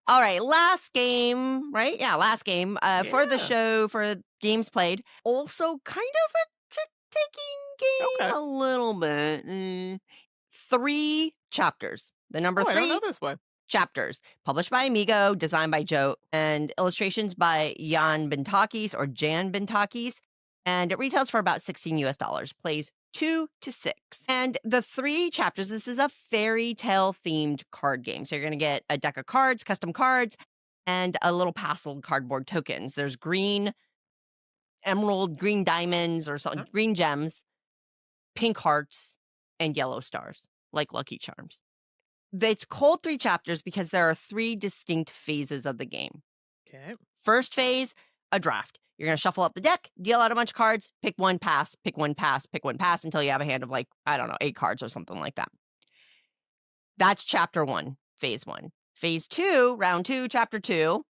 All right, last game, right? Yeah, last game for the show, for games played. Also kind of a trick-taking game, a little bit. 3 chapters. The number 3. I don't know this one. Chapters, published by Amigo, designed by Joe, and illustrations by Jan Bentakis or Jan Bentakis. And it retails for about $16 US. Plays 2 to 6. And the 3 chapters, this is a fairy tale themed card game. So you're going to get a deck of cards, custom cards, and a little passel cardboard tokens. There's green emerald, green diamonds, or something, green gems, pink hearts, and yellow stars, like Lucky Charms. It's called 3 chapters because there are 3 distinct phases of the game. Okay. First phase, a draft. You're going to shuffle up the deck, deal out a bunch of cards, pick one pass, pick one pass, pick one pass until you have a hand of 8 cards or something like that. That's chapter 1, phase 1. Phase 2, round 2, chapter 2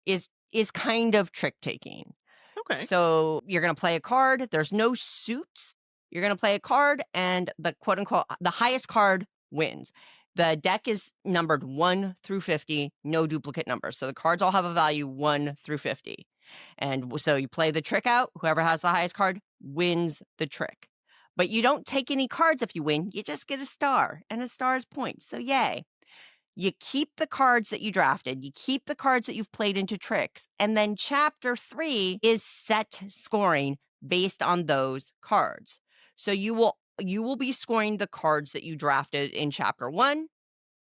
is kind of trick taking. Okay. So you're going to play a card. There's no suits. You're going to play a card, and the quote unquote, the highest card wins. The deck is numbered 1 through 50, no duplicate numbers. So the cards all have a value 1 through 50. And so you play the trick out. Whoever has the highest card wins the trick. But you don't take any cards if you win. You just get a star, and a star is points. So yay. You keep the cards that you drafted. You keep the cards that you've played into tricks. And then chapter 3 is set scoring based on those cards. So you will be scoring the cards that you drafted in chapter 1.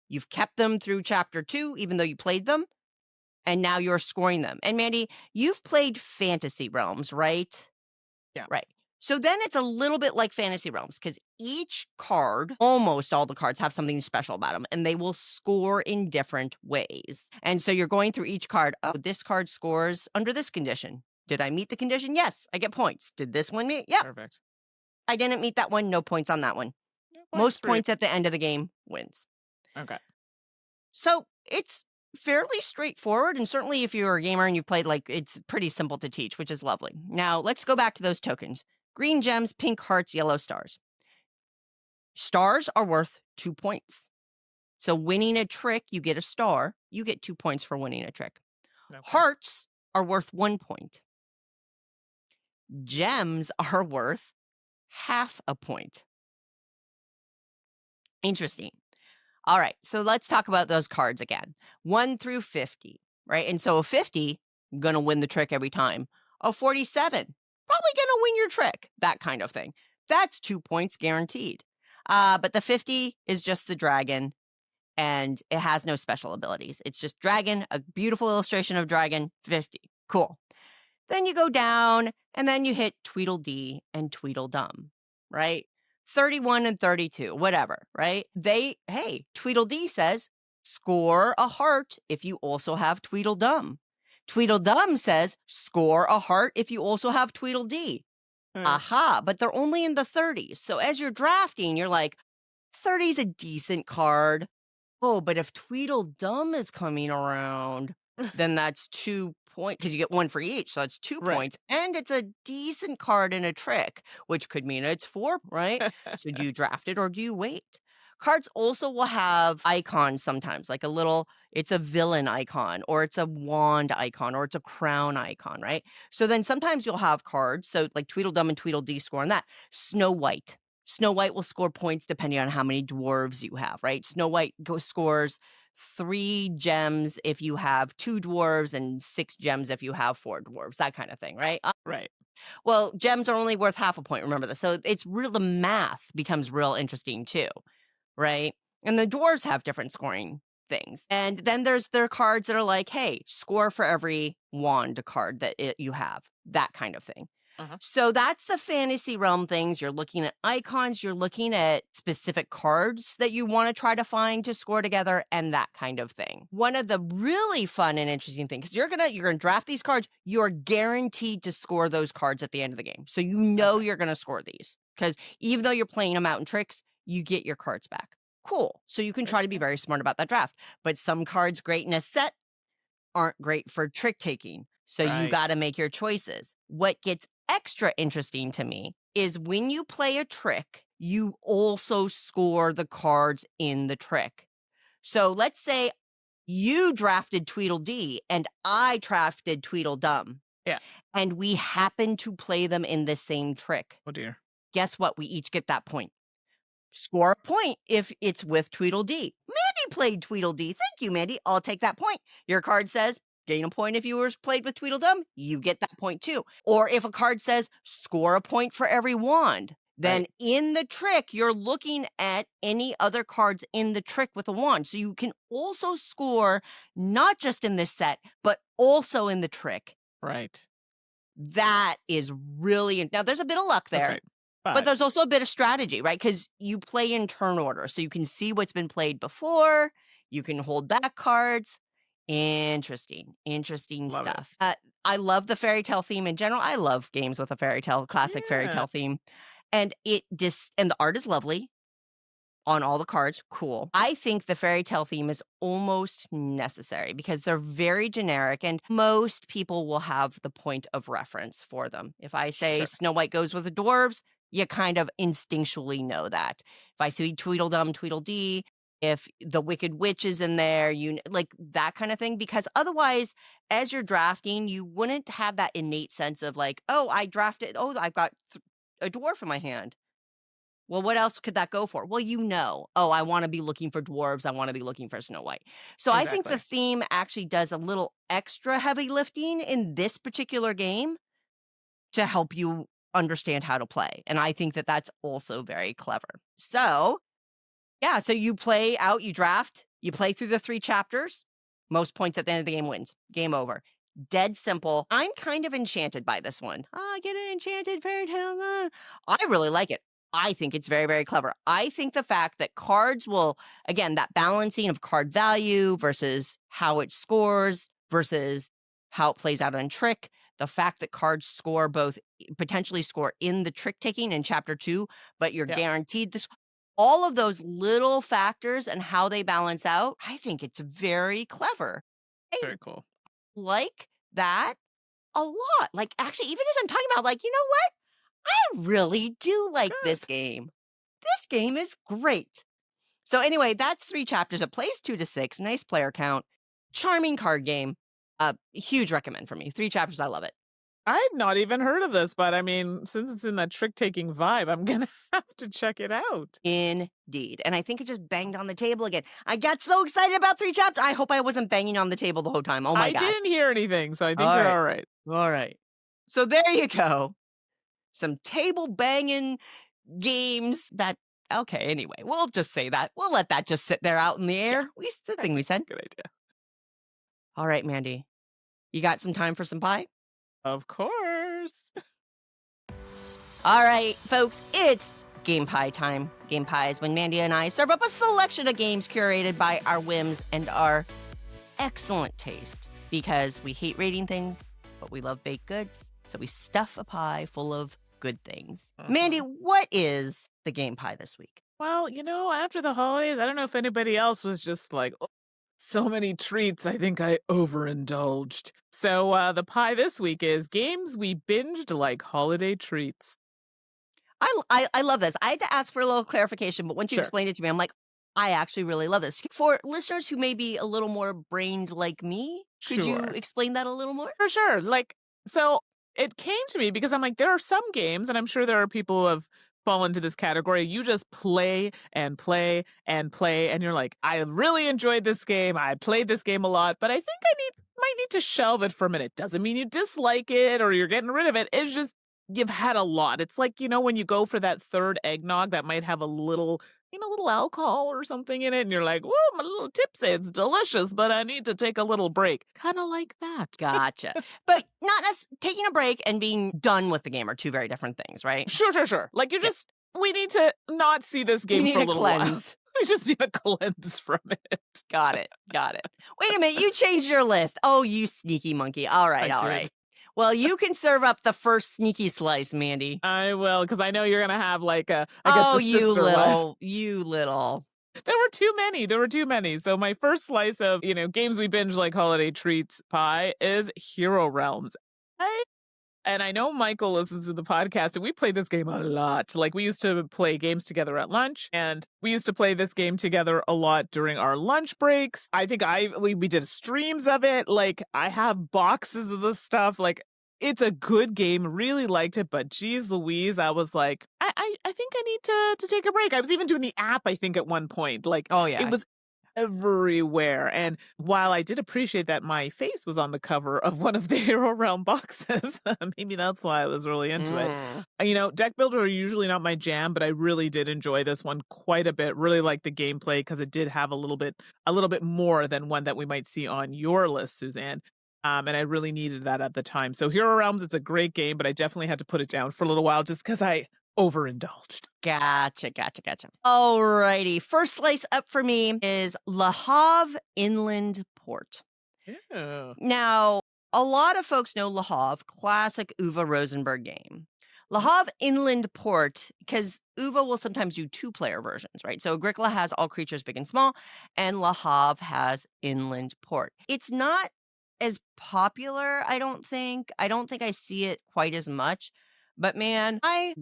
You've kept them through chapter 2, even though you played them. And now you're scoring them. And Mandi, you've played Fantasy Realms, right? Yeah. Right. So then it's a little bit like Fantasy Realms because each card, almost all the cards have something special about them, and they will score in different ways. And so you're going through each card. Oh, this card scores under this condition. Did I meet the condition? Yes, I get points. Did this one meet? Yeah. Perfect. I didn't meet that one. No points on that one. Most points at the end of the game wins. Okay. So it's fairly straightforward. And certainly if you're a gamer and you've played, it's pretty simple to teach, which is lovely. Now let's go back to those tokens. Green gems, pink hearts, yellow stars. Stars are worth 2 points. So winning a trick, you get a star. You get 2 points for winning a trick. Okay. Hearts are worth 1 point. Gems are worth half a point. Interesting. All right, so let's talk about those cards again. 1 through 50, right? And so a 50, going to win the trick every time. A 47, probably going to win your trick, that kind of thing. That's 2 points guaranteed. But the 50 is just the dragon, and it has no special abilities. It's just dragon, a beautiful illustration of dragon, 50. Cool. Then you go down, and then you hit Tweedledee and Tweedledum, right? 31 and 32, whatever, right? Hey, Tweedledee says, score a heart if you also have Tweedledum. Tweedledum says, score a heart if you also have Tweedledee. Aha, but they're only in the 30s. So as you're drafting, you're like, 30 is a decent card. Oh, but if Tweedledum is coming around, then that's 2 points, because you get one for each. So it's 2 points. And it's a decent card in a trick, which could mean it's 4, right? So do you draft it or do you wait? Cards also will have icons sometimes, like it's a villain icon, or it's a wand icon, or it's a crown icon, right? So then sometimes you'll have cards. So like Tweedledum and Tweedledee score on that. Snow White. Snow White will score points depending on how many dwarves you have, right? Snow White scores 3 gems if you have 2 dwarves and 6 gems if you have 4 dwarves, that kind of thing, right? Right. Well, gems are only worth half a point, remember this. So it's real, the math becomes real interesting too, right? And the dwarves have different scoring things. And then there are cards that are like, hey, score for every wand card that you have, that kind of thing. So that's the fantasy realm things. You're looking at icons, you're looking at specific cards that you want to try to find to score together, and that kind of thing. One of the really fun and interesting things, you're gonna draft these cards, you're guaranteed to score those cards at the end of the game. So you know you're gonna score these. Because even though you're playing them out in tricks, you get your cards back. Cool. So you can try to be very smart about that draft. But some cards great in a set aren't great for trick taking. So you got to make your choices. What gets extra interesting to me is when you play a trick, you also score the cards in the trick. So let's say you drafted Tweedledee and I drafted Tweedledum. Yeah. And we happen to play them in the same trick. Oh, dear. Guess what? We each get that point. Score a point if it's with Tweedledee. Mandi played Tweedledee. Thank you, Mandi. I'll take that point. Your card says, gain a point if you were played with Tweedledum. You get that point too. Or if a card says, score a point for every wand, then in the trick, you're looking at any other cards in the trick with a wand. So you can also score not just in this set, but also in the trick. Right. That is really, now there's a bit of luck there. That's right. But there's also a bit of strategy, right? Because you play in turn order. So you can see what's been played before. You can hold back cards. Interesting Love stuff. I love the fairy tale theme in general. I love games with a classic fairy tale theme. And and the art is lovely on all the cards. Cool. I think the fairy tale theme is almost necessary because they're very generic and most people will have the point of reference for them. If I say Snow White goes with the dwarves, you kind of instinctually know that. If I see Tweedledum, Tweedledee, if the Wicked Witch is in there, like that kind of thing. Because otherwise, as you're drafting, you wouldn't have that innate sense of like, oh, I drafted, oh, I've got a dwarf in my hand. Well, what else could that go for? Well, oh, I want to be looking for dwarves. I want to be looking for Snow White. So I think the theme actually does a little extra heavy lifting in this particular game to help you understand how to play. And I think that that's also very clever. So, yeah, so you play out, you draft, you play through the 3 chapters. Most points at the end of the game wins. Game over. Dead simple. I'm kind of enchanted by this one. Get an enchanted fairy tale. I really like it. I think it's very, very clever. I think the fact that cards will, again, that balancing of card value versus how it scores versus how it plays out on trick, the fact that cards score potentially score in the trick taking in chapter 2, but you're guaranteed this. All of those little factors and how they balance out, I think it's very clever. Very cool. Like that a lot. Like, actually, even as I'm talking about, like, you know what? I really do like this game. This game is great. So anyway, that's 3 chapters. It plays 2 to 6. Nice player count. Charming card game. Huge recommend for me. 3 chapters. I love it. I've not even heard of this, but I mean, since it's in that trick-taking vibe, I'm going to have to check it out. Indeed. And I think it just banged on the table again. I got so excited about 3 chapters. I hope I wasn't banging on the table the whole time. Oh my God. I didn't hear anything, so I think you're all right. All right. So there you go. Some table banging games that, okay, anyway, we'll just say that. We'll let that just sit there out in the air. The thing we said. Good idea. All right, Mandi. You got some time for some pie? Of course. All right, folks, it's Game Pie time. Game Pie is when Mandi and I serve up a selection of games curated by our whims and our excellent taste. Because we hate rating things, but we love baked goods. So we stuff a pie full of good things. Mandi, what is the Game Pie this week? Well, after the holidays, I don't know if anybody else was just like, oh, so many treats, I think I overindulged. So the pie this week is games we binged like holiday treats. I love this. I had to ask for a little clarification, but once you explained it to me, I'm like, I actually really love this. For listeners who may be a little more brained like me, could you explain that a little more? For sure. So it came to me because I'm like, there are some games, and I'm sure there are people who have fallen into this category. You just play and play and play, and you're like, I really enjoyed this game. I played this game a lot, but I think might need to shelve it for a minute. Doesn't mean you dislike it or you're getting rid of it. It's just you've had a lot. It's like, when you go for that third eggnog that might have a little alcohol or something in it, and you're like, whoa, I'm a little tipsy. It's delicious, but I need to take a little break. Kind of like that. Gotcha. But not us taking a break and being done with the game are two very different things, right? Sure. Like we need to not see this game for a little while. We just need a cleanse from it. Got it. Wait a minute, you changed your list. Oh, you sneaky monkey. All right. Well, you can serve up the first sneaky slice, Mandi. I will, because I know you're gonna have like the you little. There were too many. So my first slice of games we binge like holiday treats pie is Hero Realms. And I know Michael listens to the podcast, and we play this game a lot. Like, we used to play games together at lunch, and we used to play this game together a lot during our lunch breaks. I think we did streams of it. Like, I have boxes of this stuff. Like, it's a good game. Really liked it, but geez Louise, I was like, I think I need to take a break. I was even doing the app, I think, at one point. Like, oh yeah, it was everywhere. And while I did appreciate that my face was on the cover of one of the Hero Realm boxes, maybe that's why I was really into it. Deck builder are usually not my jam, but I really did enjoy this one quite a bit. Really liked the gameplay because it did have a little bit more than one that we might see on your list, Suzanne. And I really needed that at the time. So Hero Realms, it's a great game, but I definitely had to put it down for a little while just because I overindulged. Gotcha. Alrighty. First slice up for me is Le Havre Inland Port. Yeah. Now, a lot of folks know Le Havre, classic Uwe Rosenberg game. Le Havre Inland Port, because Uwe will sometimes do two-player versions, right? So Agricola has all creatures big and small, and Le Havre has Inland Port. It's not as popular, I don't think. I don't think I see it quite as much. But man, I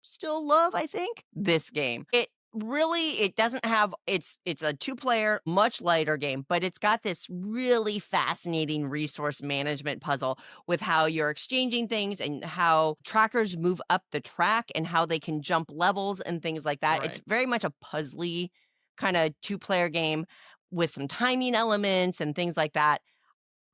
still love, I think, this game. It doesn't have, it's a two-player, much lighter game, but it's got this really fascinating resource management puzzle with how you're exchanging things and how trackers move up the track and how they can jump levels and things like that. Right. It's very much a puzzly kind of two-player game with some timing elements and things like that.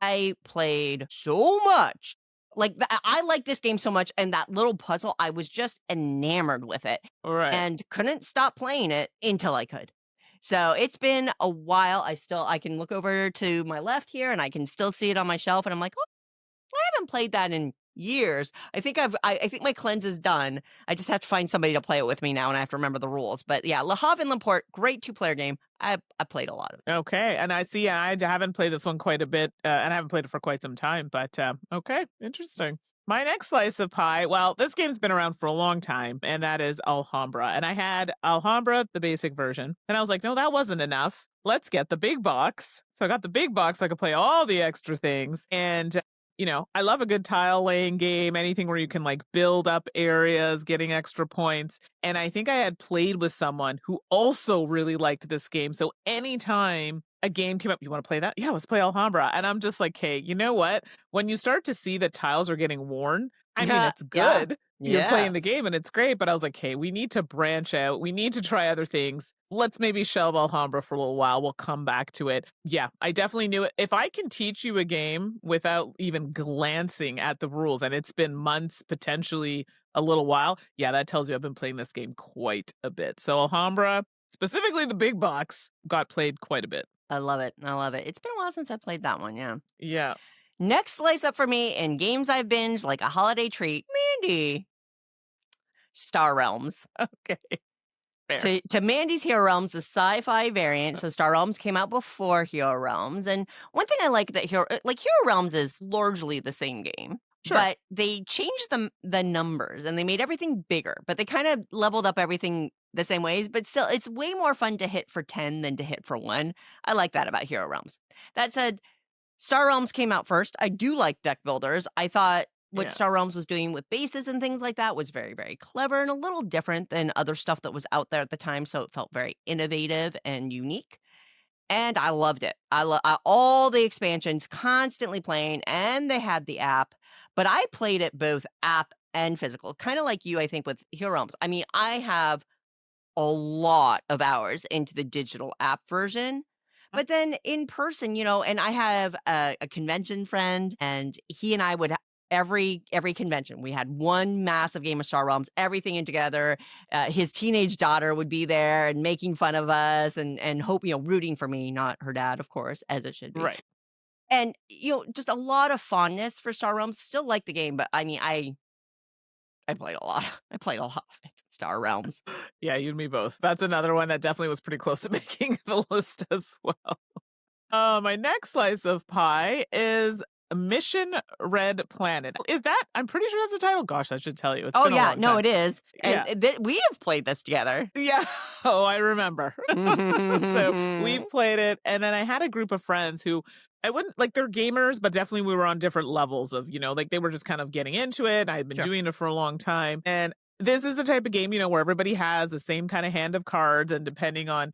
I played so much. I like this game so much, and that little puzzle, I was just enamored with it. Right. And couldn't stop playing it until I could. So it's been a while. I can look over to my left here, and I can still see it on my shelf, and I'm like, oh, I haven't played that in years. I think my cleanse is done. I just have to find somebody to play it with me now, and I have to remember the rules. But yeah, Le Havre Inland Port, great two-player game. I played a lot of it. Okay, and I see. I haven't played this one quite a bit, and I haven't played it for quite some time. But okay, interesting. My next slice of pie. Well, this game's been around for a long time, and that is Alhambra. And I had Alhambra, the basic version, and I was like, no, that wasn't enough. Let's get the big box. So I got the big box. So I could play all the extra things, and I love a good tile laying game, anything where you can like build up areas, getting extra points. And I think I had played with someone who also really liked this game. So anytime a game came up, you want to play that? Yeah, let's play Alhambra. And I'm just like, hey, you know what? When you start to see that tiles are getting worn, I mean, it's good. Yeah. You're playing the game and it's great. But I was like, hey, we need to branch out. We need to try other things. Let's maybe shelve Alhambra for a little while. We'll come back to it. Yeah, I definitely knew it. If I can teach you a game without even glancing at the rules, and it's been months, potentially a little while, yeah, that tells you I've been playing this game quite a bit. So Alhambra, specifically the big box, got played quite a bit. I love it. It's been a while since I played that one, yeah. Yeah. Next slice up for me in games I've binged like a holiday treat, Mandi. Star Realms. Okay. Fair. To Mandi's Hero Realms, the sci-fi variant. So Star Realms came out before Hero Realms. And one thing I like that Hero Realms is largely the same game. Sure. But they changed the numbers and they made everything bigger. But they kind of leveled up everything the same ways. But still, it's way more fun to hit for 10 than to hit for 1. I like that about Hero Realms. That said, Star Realms came out first. I do like deck builders. I thought what Star Realms was doing with bases and things like that was very, very clever and a little different than other stuff that was out there at the time. So it felt very innovative and unique. And I loved it. I love all the expansions, constantly playing, and they had the app. But I played it both app and physical, kind of like you, I think, with Hero Realms. I mean, I have a lot of hours into the digital app version. But then in person, and I have a convention friend, and he and I would every convention we had one massive game of Star Realms, everything in together. His teenage daughter would be there and making fun of us and rooting for me, not her dad, of course, as it should be. Right. And just a lot of fondness for Star Realms. Still like the game, but I mean, I played a lot. I played a lot of it. Star Realms. Yeah, you and me both. That's another one that definitely was pretty close to making the list as well. My next slice of pie is Mission Red Planet. Is that? I'm pretty sure that's the title. Gosh, I should tell you. It's been a long time. It is. Yeah. And we have played this together. Yeah. Oh, I remember. So we've played it. And then I had a group of friends who I wouldn't they're gamers, but definitely we were on different levels of, they were just kind of getting into it. I had been doing it for a long time. And this is the type of game, where everybody has the same kind of hand of cards. And depending on,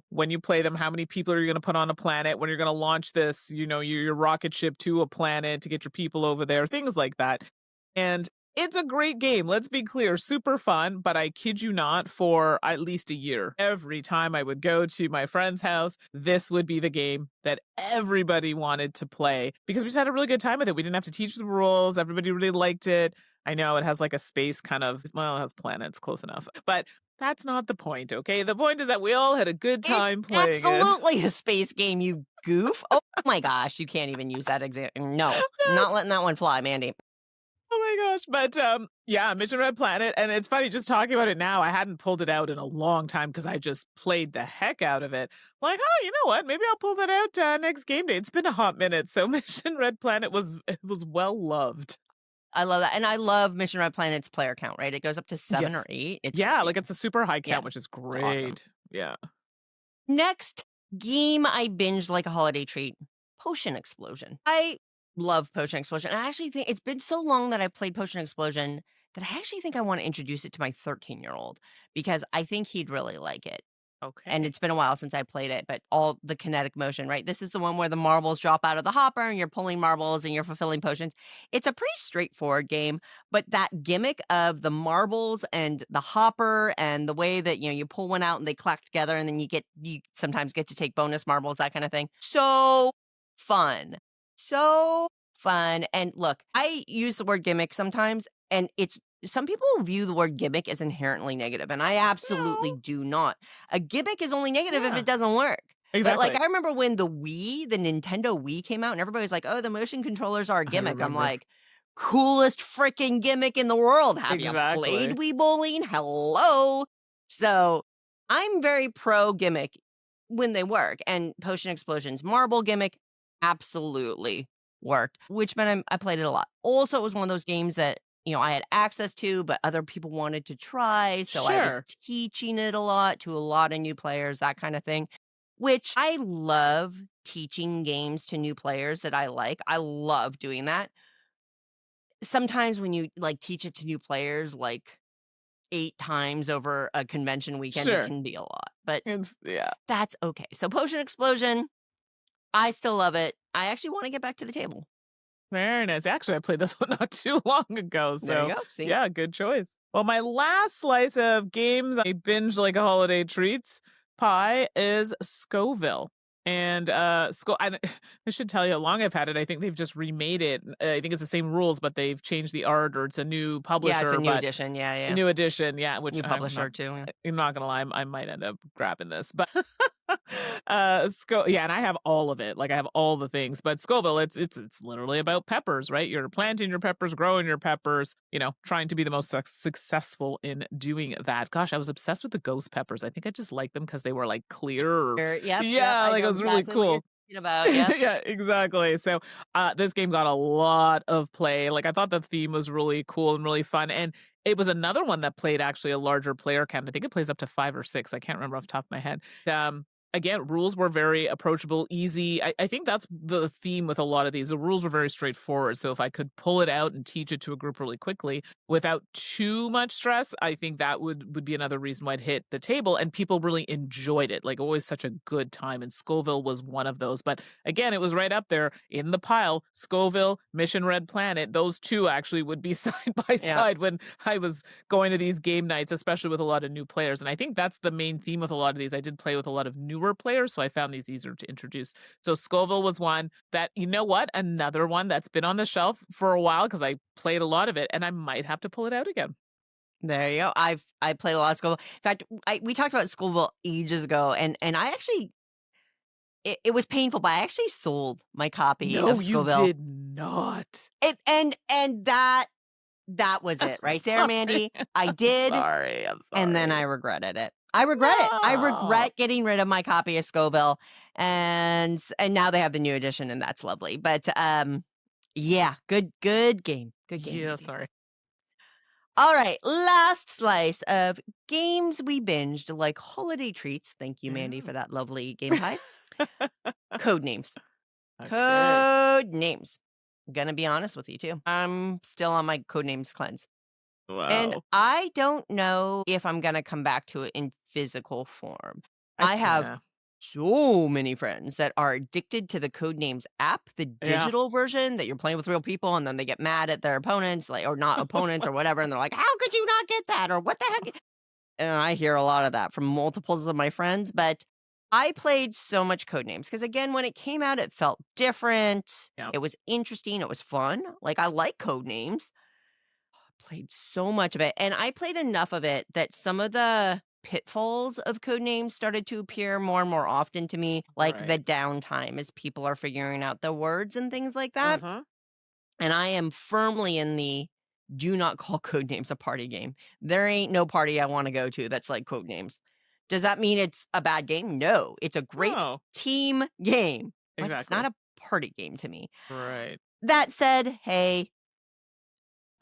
when you play them, how many people are you going to put on a planet, when you're going to launch this, your rocket ship to a planet to get your people over there, things like that. And it's a great game. Let's be clear. Super fun, but I kid you not, for at least a year. Every time I would go to my friend's house, this would be the game that everybody wanted to play because we just had a really good time with it. We didn't have to teach the rules. Everybody really liked it. I know it has a space it has planets, close enough. But that's not the point, okay? The point is that we all had a good time playing it. Absolutely a space game, you goof. Oh my gosh, you can't even use that example. No, not letting that one fly, Mandi. Oh my gosh. But Mission Red Planet. And it's funny just talking about it now. I hadn't pulled it out in a long time because I just played the heck out of it. Like, oh, you know what? Maybe I'll pull that out next game day. It's been a hot minute. So Mission Red Planet was well loved. I love that. And I love Mission Red Planet's player count, right? It goes up to 7 or 8. It's great. It's a super high count, which is great. Awesome. Yeah. Next game I binged like a holiday treat, Potion Explosion. I love Potion Explosion. I actually think it's been so long that I played Potion Explosion that I actually think I want to introduce it to my 13-year-old because I think he'd really like it. Okay. And it's been a while since I played it, but all the kinetic motion, right? This is the one where the marbles drop out of the hopper and you're pulling marbles and you're fulfilling potions. It's a pretty straightforward game, but that gimmick of the marbles and the hopper and the way that, you pull one out and they clack together and then you sometimes get to take bonus marbles, that kind of thing. So fun. So fun. And look, I use the word gimmick sometimes, and some people view the word gimmick as inherently negative, and I absolutely do not. A gimmick is only negative if it doesn't work. Exactly. But I remember when the Nintendo Wii came out, and everybody's like, "Oh, the motion controllers are a gimmick." I'm like, coolest freaking gimmick in the world. Have you played Wii bowling? Hello. So I'm very pro gimmick when they work, and Potion Explosion's marble gimmick absolutely worked, which meant I played it a lot. Also, it was one of those games that I had access to, but other people wanted to try. So I was teaching it a lot to a lot of new players, that kind of thing, which I love teaching games to new players that I like. I love doing that. Sometimes when you teach it to new players, 8 times over a convention weekend, it can be a lot, but that's okay. So Potion Explosion, I still love it. I actually want to get back to the table. Very nice. Actually, I played this one not too long ago. So, there you go. See? Yeah, good choice. Well, my last slice of games I binge like a holiday treats pie is Scoville. And I should tell you how long I've had it. I think they've just remade it. I think it's the same rules, but they've changed the art, or it's a new publisher. Yeah, it's a new edition. Yeah. A new edition, yeah. Which new publisher too. Yeah. I'm not gonna lie, I might end up grabbing this, but Yeah, and I have all of it. Like I have all the things. But Scoville, it's literally about peppers, right? You're planting your peppers, growing your peppers, trying to be the most successful in doing that. Gosh, I was obsessed with the ghost peppers. I think I just liked them because they were like clear. Yep, Yeah, I like it know was really exactly what you're cool. talking about, yep. Yeah, exactly. So this game got a lot of play. Like I thought the theme was really cool and really fun. And it was another one that played actually a larger player count. I think it plays up to 5 or 6. I can't remember off the top of my head. Again, rules were very approachable, easy. I think that's the theme with a lot of these. The rules were very straightforward. So if I could pull it out and teach it to a group really quickly without too much stress, I think that would be another reason why it hit the table. And people really enjoyed it. Like always such a good time. And Scoville was one of those. But again, it was right up there in the pile. Scoville, Mission Red Planet, those two actually would be side by side when I was going to these game nights, especially with a lot of new players. And I think that's the main theme with a lot of these. I did play with a lot of newer players, so I found these easier to introduce. So Scoville was one that, you know what? Another one that's been on the shelf for a while because I played a lot of it and I might have to pull it out again. There you go. I played a lot of Scoville. In fact, we talked about Scoville ages ago, and I actually it was painful, but I actually sold my copy No, of you Scoville. did not. And that was it right there, Mandi. I did, I'm sorry. and then I regretted it. I regret it. I regret getting rid of my copy of Scoville, and now they have the new edition, and that's lovely. But yeah, good game. Good game. Yeah, Mandi. sorry. All right, last slice of games we binged like holiday treats. Thank you, Mandi, for that lovely game pie. Code names. Okay. Code names. Gonna be honest with you too. I'm still on my code names cleanse. Wow. And I don't know if I'm gonna come back to it in physical form. I have so many friends that are addicted to the Codenames app, the digital version that you're playing with real people, and then they get mad at their opponents, like, or not opponents or whatever, and they're like, "How could you not get that?" Or "What the heck?" And I hear a lot of that from multiples of my friends, but I played so much Codenames because, again, when it came out, it felt different. Yep. It was interesting. It was fun. Like, I like Codenames. Played so much of it, and I played enough of it that some of the pitfalls of Codenames started to appear more and more often to me, like the downtime as people are figuring out the words and things like that. And I am firmly in the do not call Codenames a party game. There ain't no party I want to go to that's like Codenames. Does that mean it's a bad game? No, it's a great team game, but it's not a party game to me. Right. That said, hey,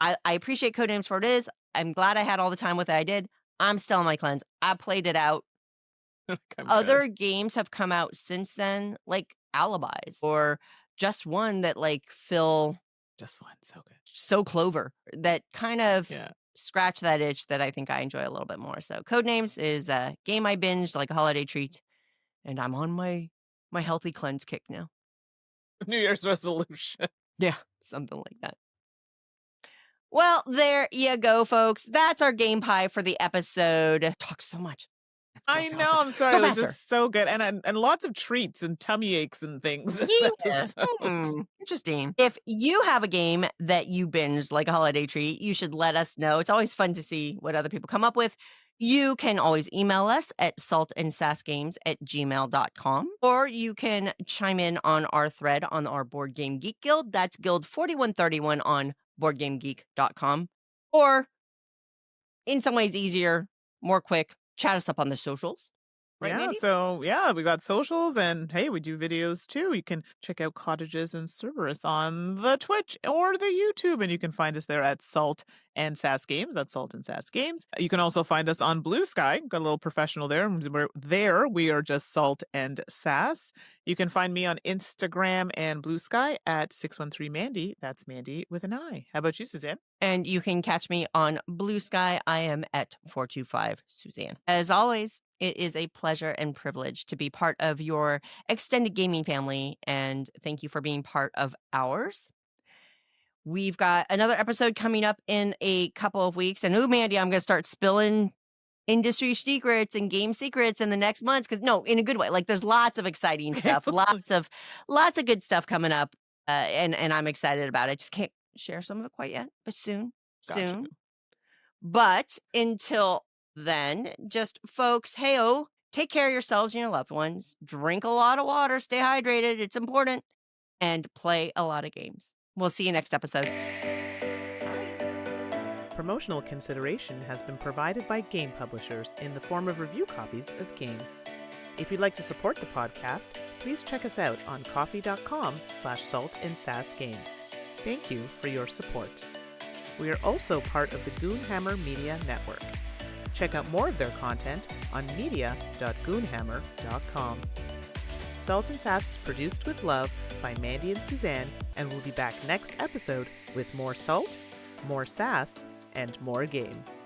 I appreciate Codenames for what it is. I'm glad I had all the time with it I did. I'm still on my cleanse. I played it out. Other games have come out since then, like Alibis or Just One that like fill Just One, so good. So Clover that kind of scratch that itch that I think I enjoy a little bit more. So Codenames is a game I binged like a holiday treat, and I'm on my healthy cleanse kick now. New Year's resolution. Yeah, something like that. Well, there you go, folks. That's our game pie for the episode. Talk so much. I know. I'm sorry. It was just so good, and lots of treats and tummy aches and things. Interesting. If you have a game that you binged like a holiday treat, you should let us know. It's always fun to see what other people come up with. You can always email us at saltandsassgames@gmail.com, or you can chime in on our thread on our Board Game Geek Guild. That's Guild 4131 on BoardGameGeek.com, or in some ways easier, more quick, chat us up on the socials. Right, Mandi? So we got socials, and hey, we do videos too. You can check out Cottages and Cerberus on the Twitch or the YouTube, and you can find us there at Salt and Sass Games. That's Salt and Sass Games. You can also find us on Blue Sky. Got a little professional there. We are just Salt and Sass. You can find me on Instagram and Blue Sky at 613Mandi. That's Mandi with an I. How about you, Suzanne? And you can catch me on Blue Sky. I am at 425 Suzanne. As always, it is a pleasure and privilege to be part of your extended gaming family, and thank you for being part of ours. We've got another episode coming up in a couple of weeks, and Mandi, I'm going to start spilling industry secrets and game secrets in the next months, because in a good way. Like, there's lots of exciting stuff, lots of good stuff coming up, and I'm excited about it. Just can't share some of it quite yet, but soon. But until then, just folks, hey-oh, take care of yourselves and your loved ones. Drink a lot of water. Stay hydrated. It's important. And play a lot of games. We'll see you next episode. Promotional consideration has been provided by game publishers in the form of review copies of games. If you'd like to support the podcast, please check us out on coffee.com/saltandsassgames. Thank you for your support. We are also part of the Goonhammer Media Network. Check out more of their content on media.goonhammer.com. Salt and Sass is produced with love by Mandi and Suzanne, and we'll be back next episode with more salt, more sass, and more games.